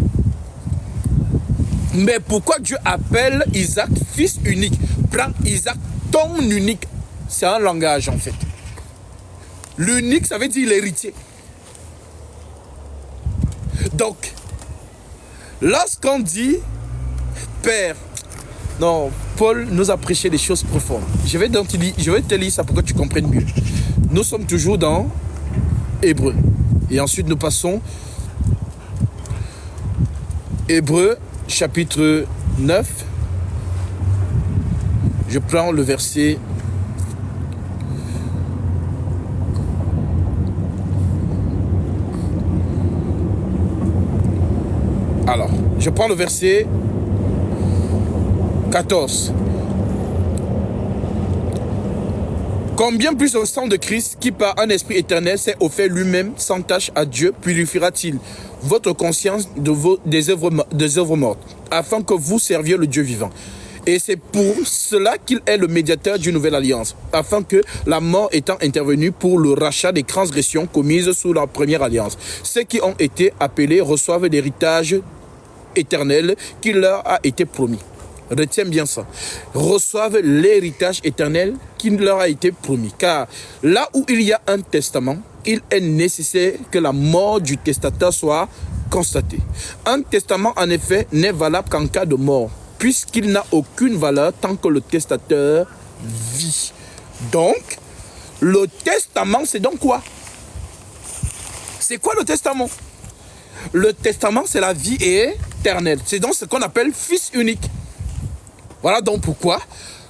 Mais pourquoi Dieu appelle Isaac fils unique? Prends Isaac, ton unique. C'est un langage en fait. L'unique, ça veut dire l'héritier. Donc, lorsqu'on dit Père, non, Paul nous a prêché des choses profondes. Je vais te lire ça pour que tu comprennes mieux. Nous sommes toujours dans Hébreux. Et ensuite, nous passons Hébreux, chapitre 9. Je prends le verset 1. Alors, je prends le verset 14. Combien plus au sang de Christ, qui par un esprit éternel s'est offert lui-même sans tâche à Dieu, purifiera-t-il votre conscience des œuvres mortes, afin que vous serviez le Dieu vivant. Et c'est pour cela qu'il est le médiateur d'une nouvelle alliance, afin que, la mort étant intervenue pour le rachat des transgressions commises sous la première alliance, ceux qui ont été appelés reçoivent l'héritage éternel qui leur a été promis. Retiens bien ça. Reçoivent l'héritage éternel qui leur a été promis. Car là où il y a un testament, il est nécessaire que la mort du testateur soit constatée. Un testament, en effet, n'est valable qu'en cas de mort, puisqu'il n'a aucune valeur tant que le testateur vit. Donc, le testament, c'est donc quoi? C'est quoi le testament? Le testament, c'est la vie éternelle. C'est donc ce qu'on appelle fils unique. Voilà donc pourquoi,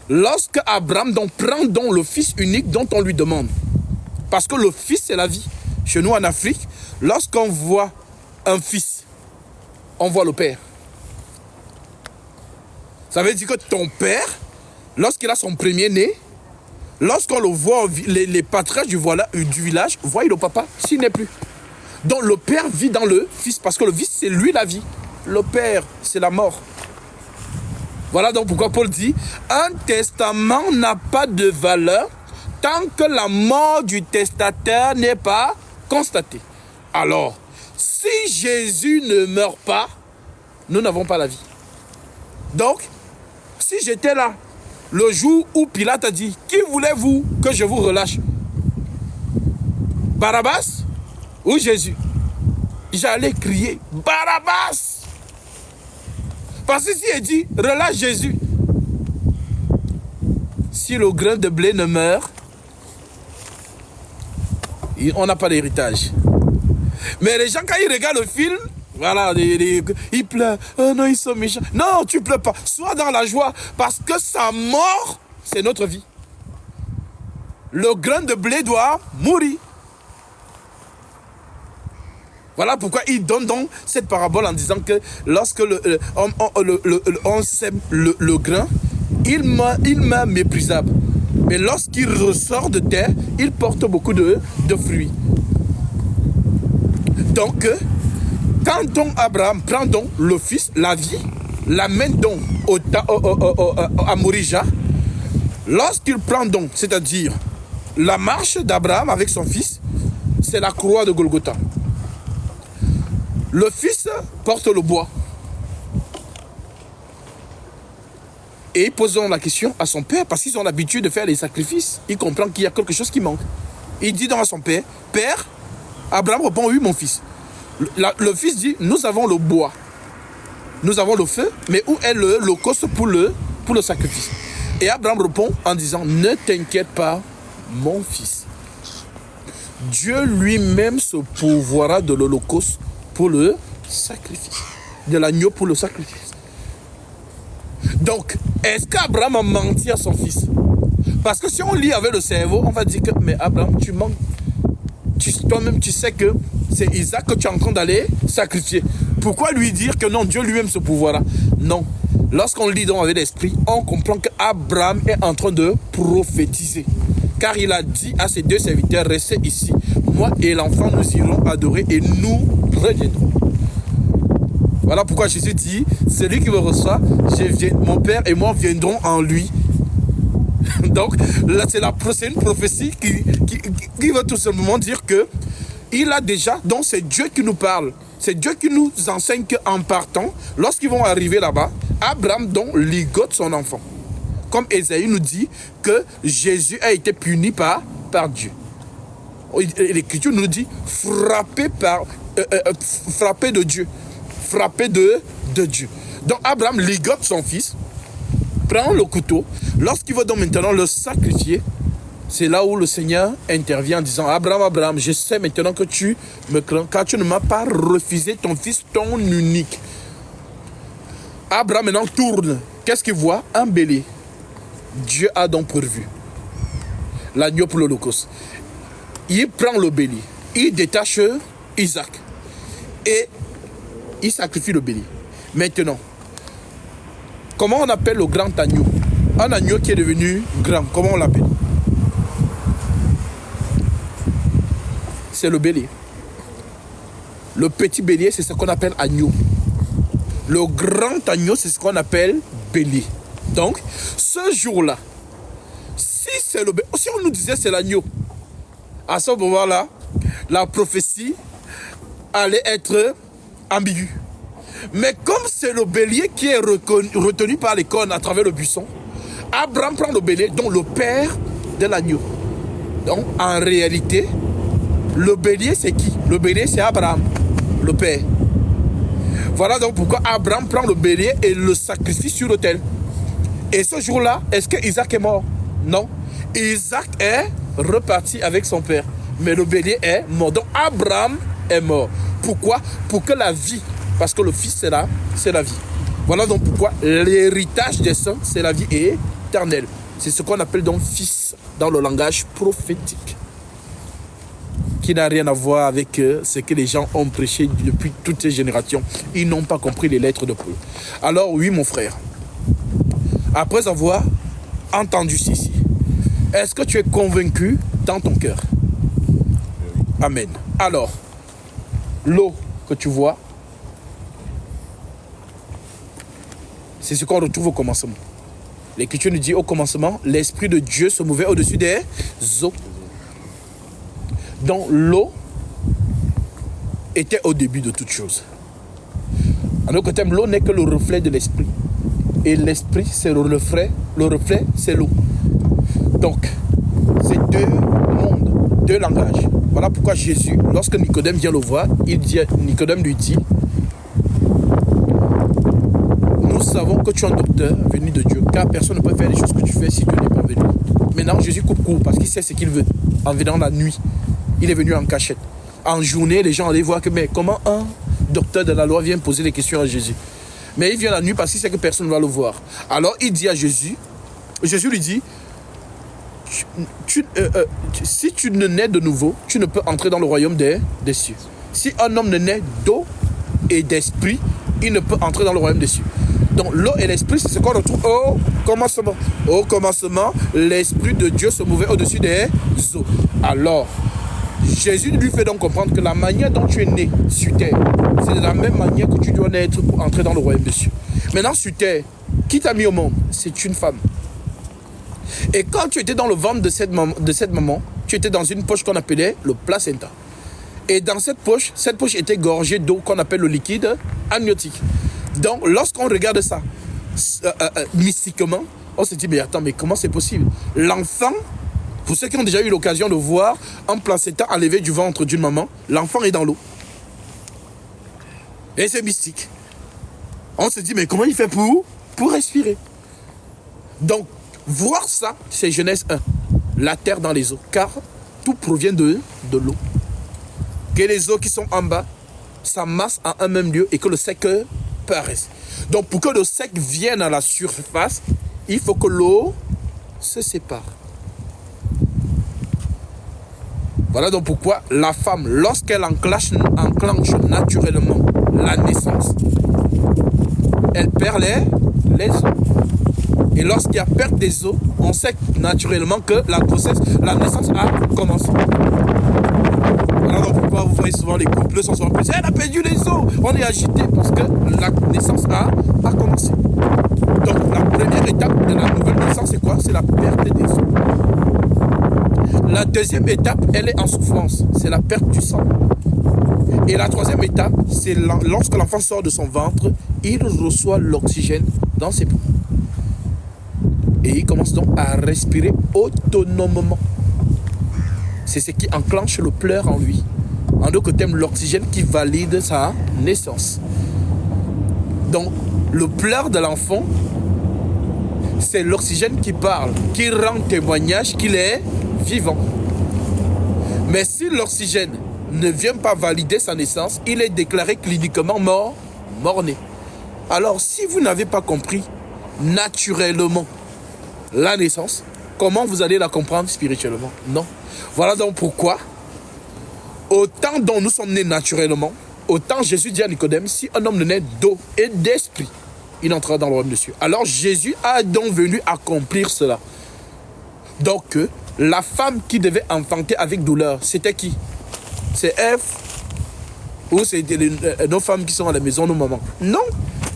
lorsque Abraham prend donc le fils unique dont on lui demande, parce que le fils c'est la vie. Chez nous en Afrique, lorsqu'on voit un fils, on voit le père. Ça veut dire que ton père, lorsqu'il a son premier-né, lorsqu'on le voit, les patriarches du village voient le papa, s'il n'est plus. Donc le père vit dans le fils, parce que le fils c'est lui la vie. Le père c'est la mort. Voilà donc pourquoi Paul dit, un testament n'a pas de valeur tant que la mort du testateur n'est pas constatée. Alors, si Jésus ne meurt pas, nous n'avons pas la vie. Donc, si j'étais là, le jour où Pilate a dit, qui voulez-vous que je vous relâche? Barabbas ou Jésus? J'allais crier, Barabbas! Parce que si il dit, relâche Jésus. Si le grain de blé ne meurt, on n'a pas d'héritage. Mais les gens, quand ils regardent le film, voilà, ils pleurent. Oh non, ils sont méchants. Non, tu ne pleures pas. Sois dans la joie, parce que sa mort, c'est notre vie. Le grain de blé doit mourir. Voilà pourquoi il donne donc cette parabole en disant que lorsque on sème le grain, il meurt méprisable. Mais lorsqu'il ressort de terre, il porte beaucoup de fruits. Donc, quand Abraham prend donc le fils, la vie, l'amène donc à Morija, lorsqu'il prend donc, c'est-à-dire la marche d'Abraham avec son fils, c'est la croix de Golgotha. Le fils porte le bois. Et ils posent la question à son père, parce qu'ils ont l'habitude de faire les sacrifices. Il comprend qu'il y a quelque chose qui manque. Il dit donc à son père, Père, Abraham répond, oui mon fils. Le fils dit, nous avons le bois. Nous avons le feu, mais où est le holocauste pour le sacrifice? Et Abraham répond en disant, ne t'inquiète pas, mon fils. Dieu lui-même se pourvoira de l'holocauste pour le sacrifice, de l'agneau pour le sacrifice. Donc, est-ce qu'Abraham a menti à son fils? Parce que si on lit avec le cerveau, on va dire que, mais Abraham, tu mens. Toi-même, tu sais que c'est Isaac que tu es en train d'aller sacrifier. Pourquoi lui dire que non, Dieu lui-même se pourvoira? Non. Lorsqu'on lit donc avec l'esprit, on comprend qu'Abraham est en train de prophétiser. Car il a dit à ses deux serviteurs, restez ici. Moi et l'enfant, nous irons adorer et nous reviendrons. Voilà pourquoi Jésus dit, celui qui me reçoit, mon Père et moi viendrons en lui. Donc, là, c'est une prophétie qui veut tout simplement dire que il a déjà, donc c'est Dieu qui nous parle. C'est Dieu qui nous enseigne qu'en partant, lorsqu'ils vont arriver là-bas, Abraham donc ligote son enfant. Comme Ésaïe nous dit que Jésus a été puni par Dieu. L'Écriture nous dit frappé de Dieu. Frappé de Dieu. Donc Abraham ligote son fils, prend le couteau. Lorsqu'il va donc maintenant le sacrifier, c'est là où le Seigneur intervient en disant, Abraham, je sais maintenant que tu me crains, car tu ne m'as pas refusé ton fils, ton unique. Abraham maintenant tourne. Qu'est-ce qu'il voit? Un bélier. Dieu a donc pourvu l'agneau pour l'holocauste. Il prend le bélier, il détache Isaac. Et il sacrifie le bélier. Maintenant, comment on appelle le grand agneau? Un agneau qui est devenu grand, comment on l'appelle? C'est le bélier. Le petit bélier, c'est ce qu'on appelle agneau. Le grand agneau, c'est ce qu'on appelle bélier. Donc, ce jour-là, si on nous disait c'est l'agneau, à ce moment-là, la prophétie allait être ambiguë. Mais comme c'est le bélier qui est retenu par les cornes à travers le buisson, Abraham prend le bélier, donc le père de l'agneau. Donc, en réalité, le bélier, c'est qui? Le bélier, c'est Abraham, le père. Voilà donc pourquoi Abraham prend le bélier et le sacrifie sur l'autel. Et ce jour-là, est-ce que Isaac est mort? Non. Isaac est reparti avec son père. Mais le bélier est mort. Donc Abraham est mort. Pourquoi? Pour que la vie, parce que le fils c'est la vie. Voilà donc pourquoi l'héritage des saints, c'est la vie éternelle. C'est ce qu'on appelle donc fils dans le langage prophétique. Qui n'a rien à voir avec ce que les gens ont prêché depuis toutes ces générations. Ils n'ont pas compris les lettres de Paul. Alors oui mon frère, après avoir entendu ceci, est-ce que tu es convaincu dans ton cœur? Amen. Alors, l'eau que tu vois, c'est ce qu'on retrouve au commencement. L'Écriture nous dit au commencement, l'Esprit de Dieu se mouvait au-dessus des eaux. Donc l'eau était au début de toute chose. En d'autres termes, l'eau n'est que le reflet de l'Esprit. Et l'Esprit, c'est le reflet c'est l'eau. Donc, c'est deux mondes, deux langages. Voilà pourquoi Jésus, lorsque Nicodème vient le voir, Nicodème lui dit, nous savons que tu es un docteur venu de Dieu, car personne ne peut faire les choses que tu fais si Dieu n'est pas venu. Maintenant, Jésus coupe court parce qu'il sait ce qu'il veut. En venant la nuit, il est venu en cachette. En journée, les gens allaient voir que, mais comment un docteur de la loi vient poser des questions à Jésus? Mais il vient la nuit parce qu'il sait que personne ne va le voir. Alors il dit à Jésus, Jésus lui dit, si tu ne nais de nouveau, tu ne peux entrer dans le royaume des cieux. Si un homme ne naît d'eau et d'esprit, il ne peut entrer dans le royaume des cieux. Donc l'eau et l'esprit, c'est ce qu'on retrouve au commencement. Au commencement, l'Esprit de Dieu se mouvait au-dessus des eaux. Alors, Jésus lui fait donc comprendre que la manière dont tu es né sur terre, c'est de la même manière que tu dois naître pour entrer dans le royaume des cieux. Maintenant, sur terre, qui t'a mis au monde? C'est une femme. Et quand tu étais dans le ventre de cette maman, tu étais dans une poche qu'on appelait le placenta. Et dans cette poche était gorgée d'eau qu'on appelle le liquide amniotique. Donc, lorsqu'on regarde ça mystiquement, on se dit, mais attends, mais comment c'est possible? L'enfant, pour ceux qui ont déjà eu l'occasion de voir un placenta enlevé du ventre d'une maman, l'enfant est dans l'eau. Et c'est mystique. On se dit, mais comment il fait pour respirer? Donc, voir ça, c'est Genèse 1. La terre dans les eaux. Car tout provient de l'eau. Que les eaux qui sont en bas s'amassent en un même lieu et que le sec paraisse. Donc, pour que le sec vienne à la surface, il faut que l'eau se sépare. Voilà donc pourquoi la femme, lorsqu'elle enclenche naturellement la naissance, elle perd les os. Et lorsqu'il y a perte des os, on sait naturellement que la grossesse, la naissance a commencé. Voilà donc pourquoi vous voyez souvent les couples sont souvent pressés. Elle a perdu les os. On est agité parce que la naissance a commencé. Donc la première étape de la nouvelle naissance, c'est quoi? C'est la perte des os. La deuxième étape, elle est en souffrance. C'est la perte du sang. Et la troisième étape, c'est lorsque l'enfant sort de son ventre, il reçoit l'oxygène dans ses poumons. Et il commence donc à respirer autonomement. C'est ce qui enclenche le pleur en lui. En d'autres termes, l'oxygène qui valide sa naissance. Donc, le pleur de l'enfant, c'est l'oxygène qui parle, qui rend témoignage qu'il est vivant. Mais si l'oxygène ne vient pas valider sa naissance, il est déclaré cliniquement mort-né. Alors, si vous n'avez pas compris naturellement la naissance, comment vous allez la comprendre spirituellement? Non. Voilà donc pourquoi, au temps dont nous sommes nés naturellement, Autant Jésus dit à Nicodème, si un homme ne naît d'eau et d'esprit, il entrera dans le royaume des cieux. Alors Jésus a donc venu accomplir cela. Donc, la femme qui devait enfanter avec douleur, c'était qui? C'est Ève? Ou c'est nos femmes qui sont à la maison, nos mamans? Non.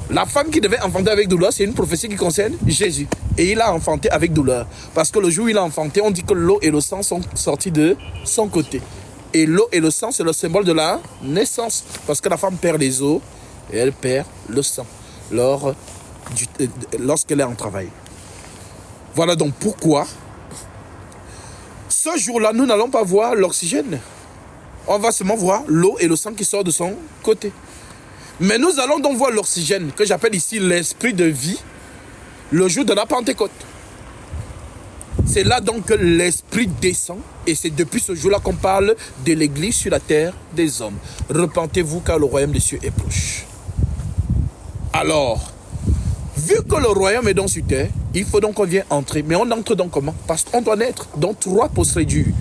La femme qui devait enfanter avec douleur, c'est une prophétie qui concerne Jésus. Et il a enfanté avec douleur. Parce que le jour où il a enfanté, on dit que l'eau et le sang sont sortis de son côté. Et l'eau et le sang, c'est le symbole de la naissance. Parce que la femme perd les os et elle perd le sang lorsqu'elle est en travail. Voilà donc pourquoi ce jour-là, nous n'allons pas voir l'oxygène. On va seulement voir l'eau et le sang qui sortent de son côté. Mais nous allons donc voir l'oxygène, que j'appelle ici l'esprit de vie, le jour de la Pentecôte. C'est là donc que l'esprit descend, et c'est depuis ce jour-là qu'on parle de l'église sur la terre des hommes. Repentez-vous car le royaume des cieux est proche. Alors, vu que le royaume est donc sur terre, il faut donc qu'on vienne entrer. Mais on entre donc comment? Parce qu'on doit naître dans 3 procédures.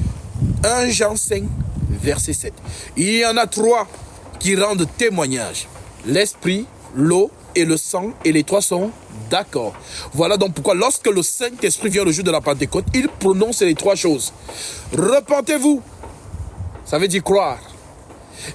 1 Jean 5, verset 7. Il y en a 3 qui rendent témoignage. L'esprit, l'eau et le sang, et les 3 sont d'accord. Voilà donc pourquoi lorsque le Saint-Esprit vient le jour de la Pentecôte, il prononce les 3 choses. Repentez-vous, ça veut dire croire.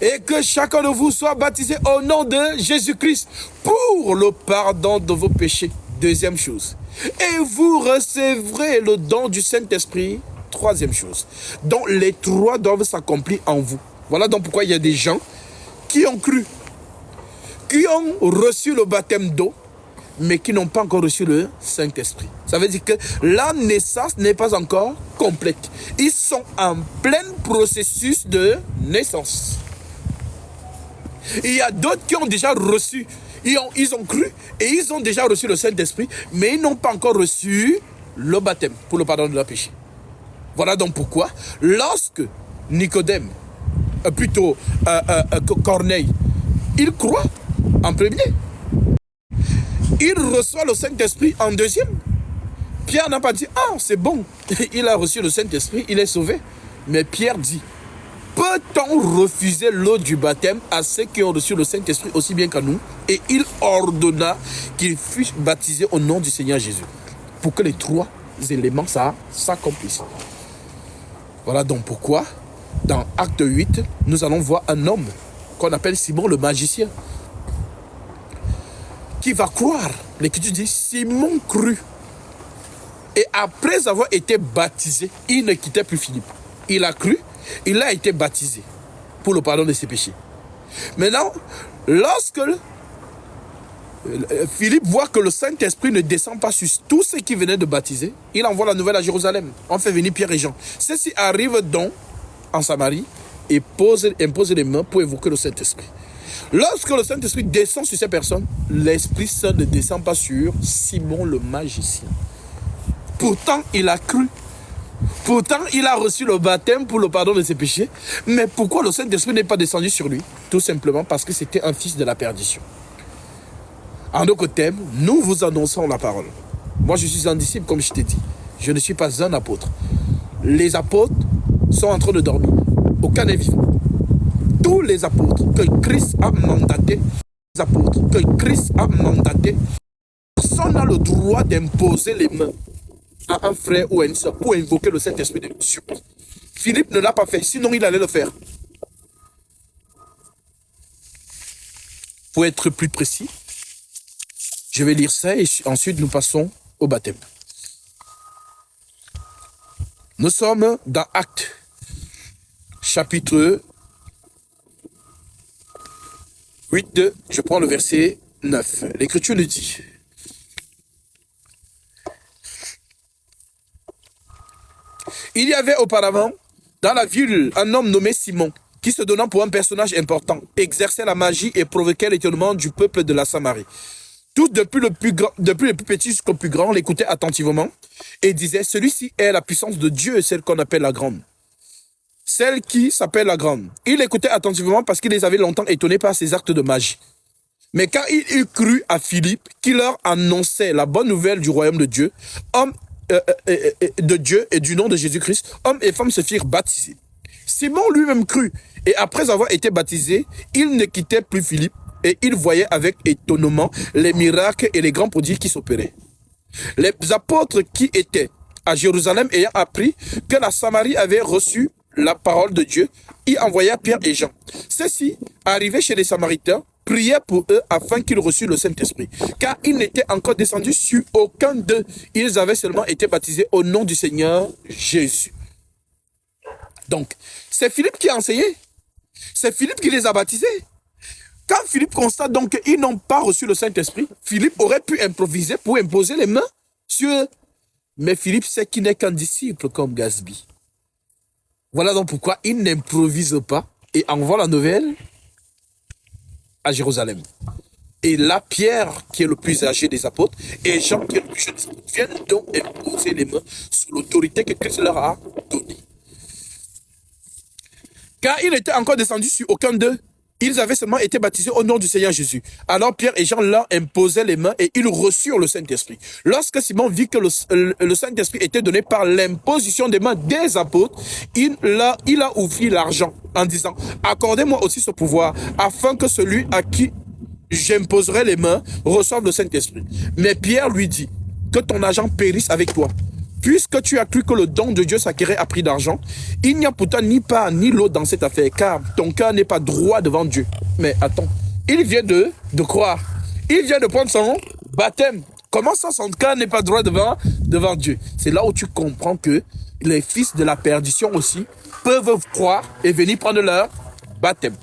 Et que chacun de vous soit baptisé au nom de Jésus-Christ pour le pardon de vos péchés. Deuxième chose. Et vous recevrez le don du Saint-Esprit. Troisième chose. Donc les 3 doivent s'accomplir en vous. Voilà donc pourquoi il y a des gens qui ont cru, qui ont reçu le baptême d'eau, mais qui n'ont pas encore reçu le Saint-Esprit. Ça veut dire que la naissance n'est pas encore complète. Ils sont en plein processus de naissance. Il y a d'autres qui ont déjà reçu, ils ont cru et ils ont déjà reçu le Saint-Esprit, mais ils n'ont pas encore reçu le baptême pour le pardon de leurs péchés. Voilà donc pourquoi, lorsque Nicodème, Corneille, il croit en premier, il reçoit le Saint-Esprit en deuxième. Pierre n'a pas dit, ah c'est bon, il a reçu le Saint-Esprit, il est sauvé. Mais Pierre dit, peut-on refuser l'eau du baptême à ceux qui ont reçu le Saint-Esprit aussi bien qu'à nous? Et il ordonna qu'ils fussent baptisés au nom du Seigneur Jésus. Pour que les 3 éléments s'accomplissent. Voilà donc pourquoi, dans Acte 8, nous allons voir un homme qu'on appelle Simon le magicien, qui va croire. L'Écriture dit, Simon crut. Et après avoir été baptisé, il ne quittait plus Philippe. Il a cru, il a été baptisé pour le pardon de ses péchés. Maintenant, lorsque Philippe voit que le Saint-Esprit ne descend pas sur tous ceux qui venaient de baptiser, il envoie la nouvelle à Jérusalem. On fait venir Pierre et Jean. Ceux-ci arrivent donc en Samarie et imposent les mains pour évoquer le Saint-Esprit. Lorsque le Saint-Esprit descend sur ces personnes, l'Esprit Saint ne descend pas sur Simon le magicien. Pourtant, il a cru. Pourtant, il a reçu le baptême pour le pardon de ses péchés. Mais pourquoi le Saint-Esprit n'est pas descendu sur lui? Tout simplement parce que c'était un fils de la perdition. En d'autres termes, nous vous annonçons la parole. Moi, je suis un disciple, comme je t'ai dit. Je ne suis pas un apôtre. Les apôtres sont en train de dormir. Aucun n'est vivant. Tous les apôtres que Christ a mandatés, personne n'a le droit d'imposer les mains à un frère ou à une soeur pour invoquer le Saint-Esprit de Dieu. Philippe ne l'a pas fait, sinon il allait le faire. Pour être plus précis, je vais lire ça et ensuite nous passons au baptême. Nous sommes dans Actes, chapitre 8, je prends le verset 9. L'Écriture nous dit, il y avait auparavant dans la ville un homme nommé Simon, qui se donnant pour un personnage important, exerçait la magie et provoquait l'étonnement du peuple de la Samarie. Tous, depuis le plus petit jusqu'au plus grand, l'écoutaient attentivement et disaient, celui-ci est la puissance de Dieu, celle qu'on appelle la grande. Celle qui s'appelle la grande. Il écoutait attentivement parce qu'il les avait longtemps étonnés par ses actes de magie. Mais quand il eut cru à Philippe, qui leur annonçait la bonne nouvelle du royaume de Dieu, de Dieu et du nom de Jésus-Christ, hommes et femmes se firent baptiser. Simon lui-même crut. Et après avoir été baptisé, il ne quittait plus Philippe et il voyait avec étonnement les miracles et les grands prodiges qui s'opéraient. Les apôtres qui étaient à Jérusalem ayant appris que la Samarie avait reçu la parole de Dieu, y envoya Pierre et Jean. Ceux-ci, arrivés chez les Samaritains, priaient pour eux afin qu'ils reçussent le Saint-Esprit, car ils n'étaient encore descendus sur aucun d'eux. Ils avaient seulement été baptisés au nom du Seigneur Jésus. Donc, c'est Philippe qui a enseigné. C'est Philippe qui les a baptisés. Quand Philippe constate donc qu'ils n'ont pas reçu le Saint-Esprit, Philippe aurait pu improviser pour imposer les mains sur eux. Mais Philippe sait qu'il n'est qu'un disciple comme Gatsby. Voilà donc pourquoi il n'improvise pas et envoie la nouvelle à Jérusalem. Et là, Pierre, qui est le plus âgé des apôtres, et Jean, qui est le plus jeune des apôtres, viennent donc imposer les mains sous l'autorité que Christ leur a donnée. Car ils n'étaient encore descendus sur aucun d'eux. Ils avaient seulement été baptisés au nom du Seigneur Jésus. Alors Pierre et Jean leur imposaient les mains et ils reçurent le Saint-Esprit. Lorsque Simon vit que le Saint-Esprit était donné par l'imposition des mains des apôtres, il a ouvert l'argent en disant « Accordez-moi aussi ce pouvoir, afin que celui à qui j'imposerai les mains reçoive le Saint-Esprit. » Mais Pierre lui dit « Que ton argent périsse avec toi. Puisque tu as cru que le don de Dieu s'acquérait à prix d'argent, il n'y a pourtant ni part ni lot dans cette affaire, car ton cœur n'est pas droit devant Dieu. » Mais attends, il vient de croire. Il vient de prendre son baptême. Comment ça, son cœur n'est pas droit devant Dieu? C'est là où tu comprends que les fils de la perdition aussi peuvent croire et venir prendre leur baptême.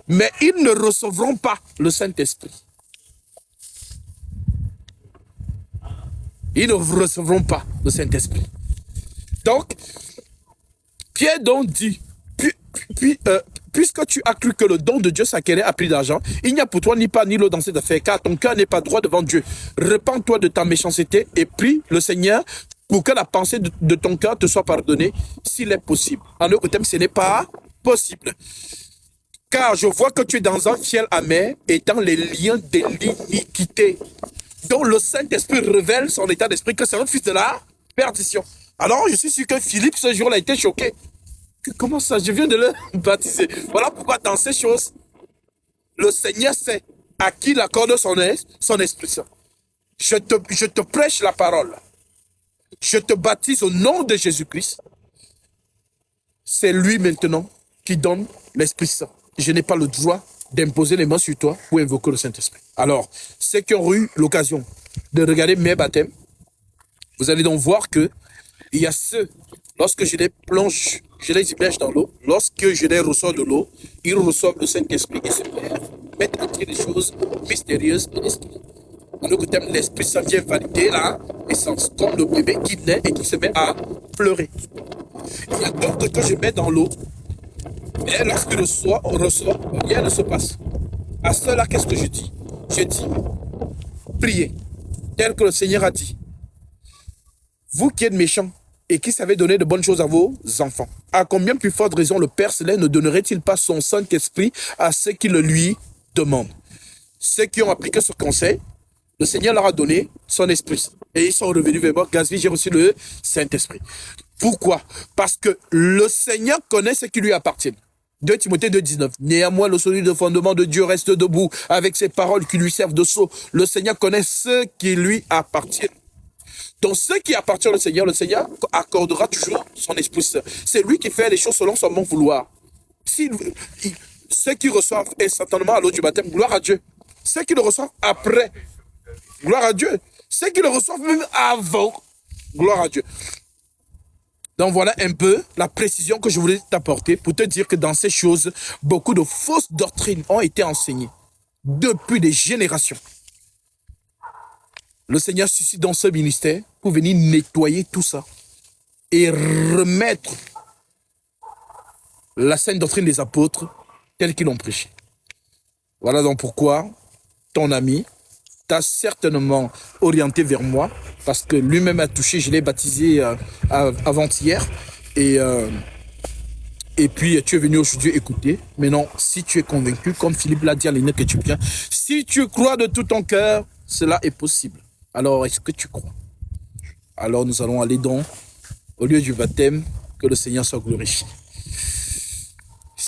Mais ils ne recevront pas le Saint-Esprit. Ils ne recevront pas le Saint-Esprit. Donc, Pierre donc dit, puisque tu as cru que le don de Dieu s'acquérait à prix d'argent, il n'y a pour toi ni part ni lot dans cette affaire, car ton cœur n'est pas droit devant Dieu. Repends-toi de ta méchanceté et prie le Seigneur pour que la pensée de ton cœur te soit pardonnée, s'il est possible. En autre terme, ce n'est pas possible. Car je vois que tu es dans un fiel amer et dans les liens de l'iniquité. Donc le Saint-Esprit révèle son état d'esprit que c'est un fils de la perdition. Alors je suis sûr que Philippe ce jour-là a été choqué. Comment ça? Je viens de le baptiser. Voilà pourquoi dans ces choses, le Seigneur sait à qui il accorde son Esprit Saint. Je te prêche la parole. Je te baptise au nom de Jésus-Christ. C'est lui maintenant qui donne l'Esprit Saint. Je n'ai pas le droit d'imposer les mains sur toi pour invoquer le Saint-Esprit. Alors, ceux qui ont eu l'occasion de regarder mes baptêmes, vous allez donc voir que il y a ceux, lorsque je les plonge, je les immerge dans l'eau, lorsque je les ressors de l'eau, ils reçoivent le Saint-Esprit et se mettent à dire des choses mystérieuses et l'esprit. En autre terme, l'Esprit Saint vient valider la essence, comme le bébé qui naît et qui se met à pleurer. Il y a d'autres que je mets dans l'eau, mais lorsqu'il ressort, rien ne se passe. À cela, qu'est-ce que je dis? Je dis, priez, tel que le Seigneur a dit. Vous qui êtes méchants et qui savez donner de bonnes choses à vos enfants, à combien plus forte raison le Père Céleste ne donnerait-il pas son Saint-Esprit à ceux qui le lui demandent? Ceux qui ont appliqué ce conseil, le Seigneur leur a donné son esprit. Et ils sont revenus vers moi. Gatsby, j'ai reçu le Saint-Esprit. Pourquoi? Parce que le Seigneur connaît ce qui lui appartient. 2 Timothée 2,19. Néanmoins, le solide fondement de Dieu reste debout avec ses paroles qui lui servent de sceau. Le Seigneur connaît ce qui lui appartient. Donc, ce qui appartient au Seigneur, le Seigneur accordera toujours son Esprit Saint. C'est lui qui fait les choses selon son bon vouloir. Ceux qui reçoivent instantanément à l'eau du baptême, gloire à Dieu. Ceux qui le reçoivent après, gloire à Dieu. Ceux qui le reçoivent même avant, gloire à Dieu. Donc voilà un peu la précision que je voulais t'apporter pour te dire que dans ces choses, beaucoup de fausses doctrines ont été enseignées depuis des générations. Le Seigneur suscite dans ce ministère pour venir nettoyer tout ça et remettre la sainte doctrine des apôtres telle qu'ils l'ont prêchée. Voilà donc pourquoi ton ami t'a certainement orienté vers moi, parce que lui-même a touché, je l'ai baptisé avant-hier, et puis tu es venu aujourd'hui écouter. Maintenant, si tu es convaincu, comme Philippe l'a dit à l'énigme que tu viens, si tu crois de tout ton cœur, cela est possible. Alors, est-ce que tu crois? Alors, nous allons aller donc au lieu du baptême, que le Seigneur soit glorifié.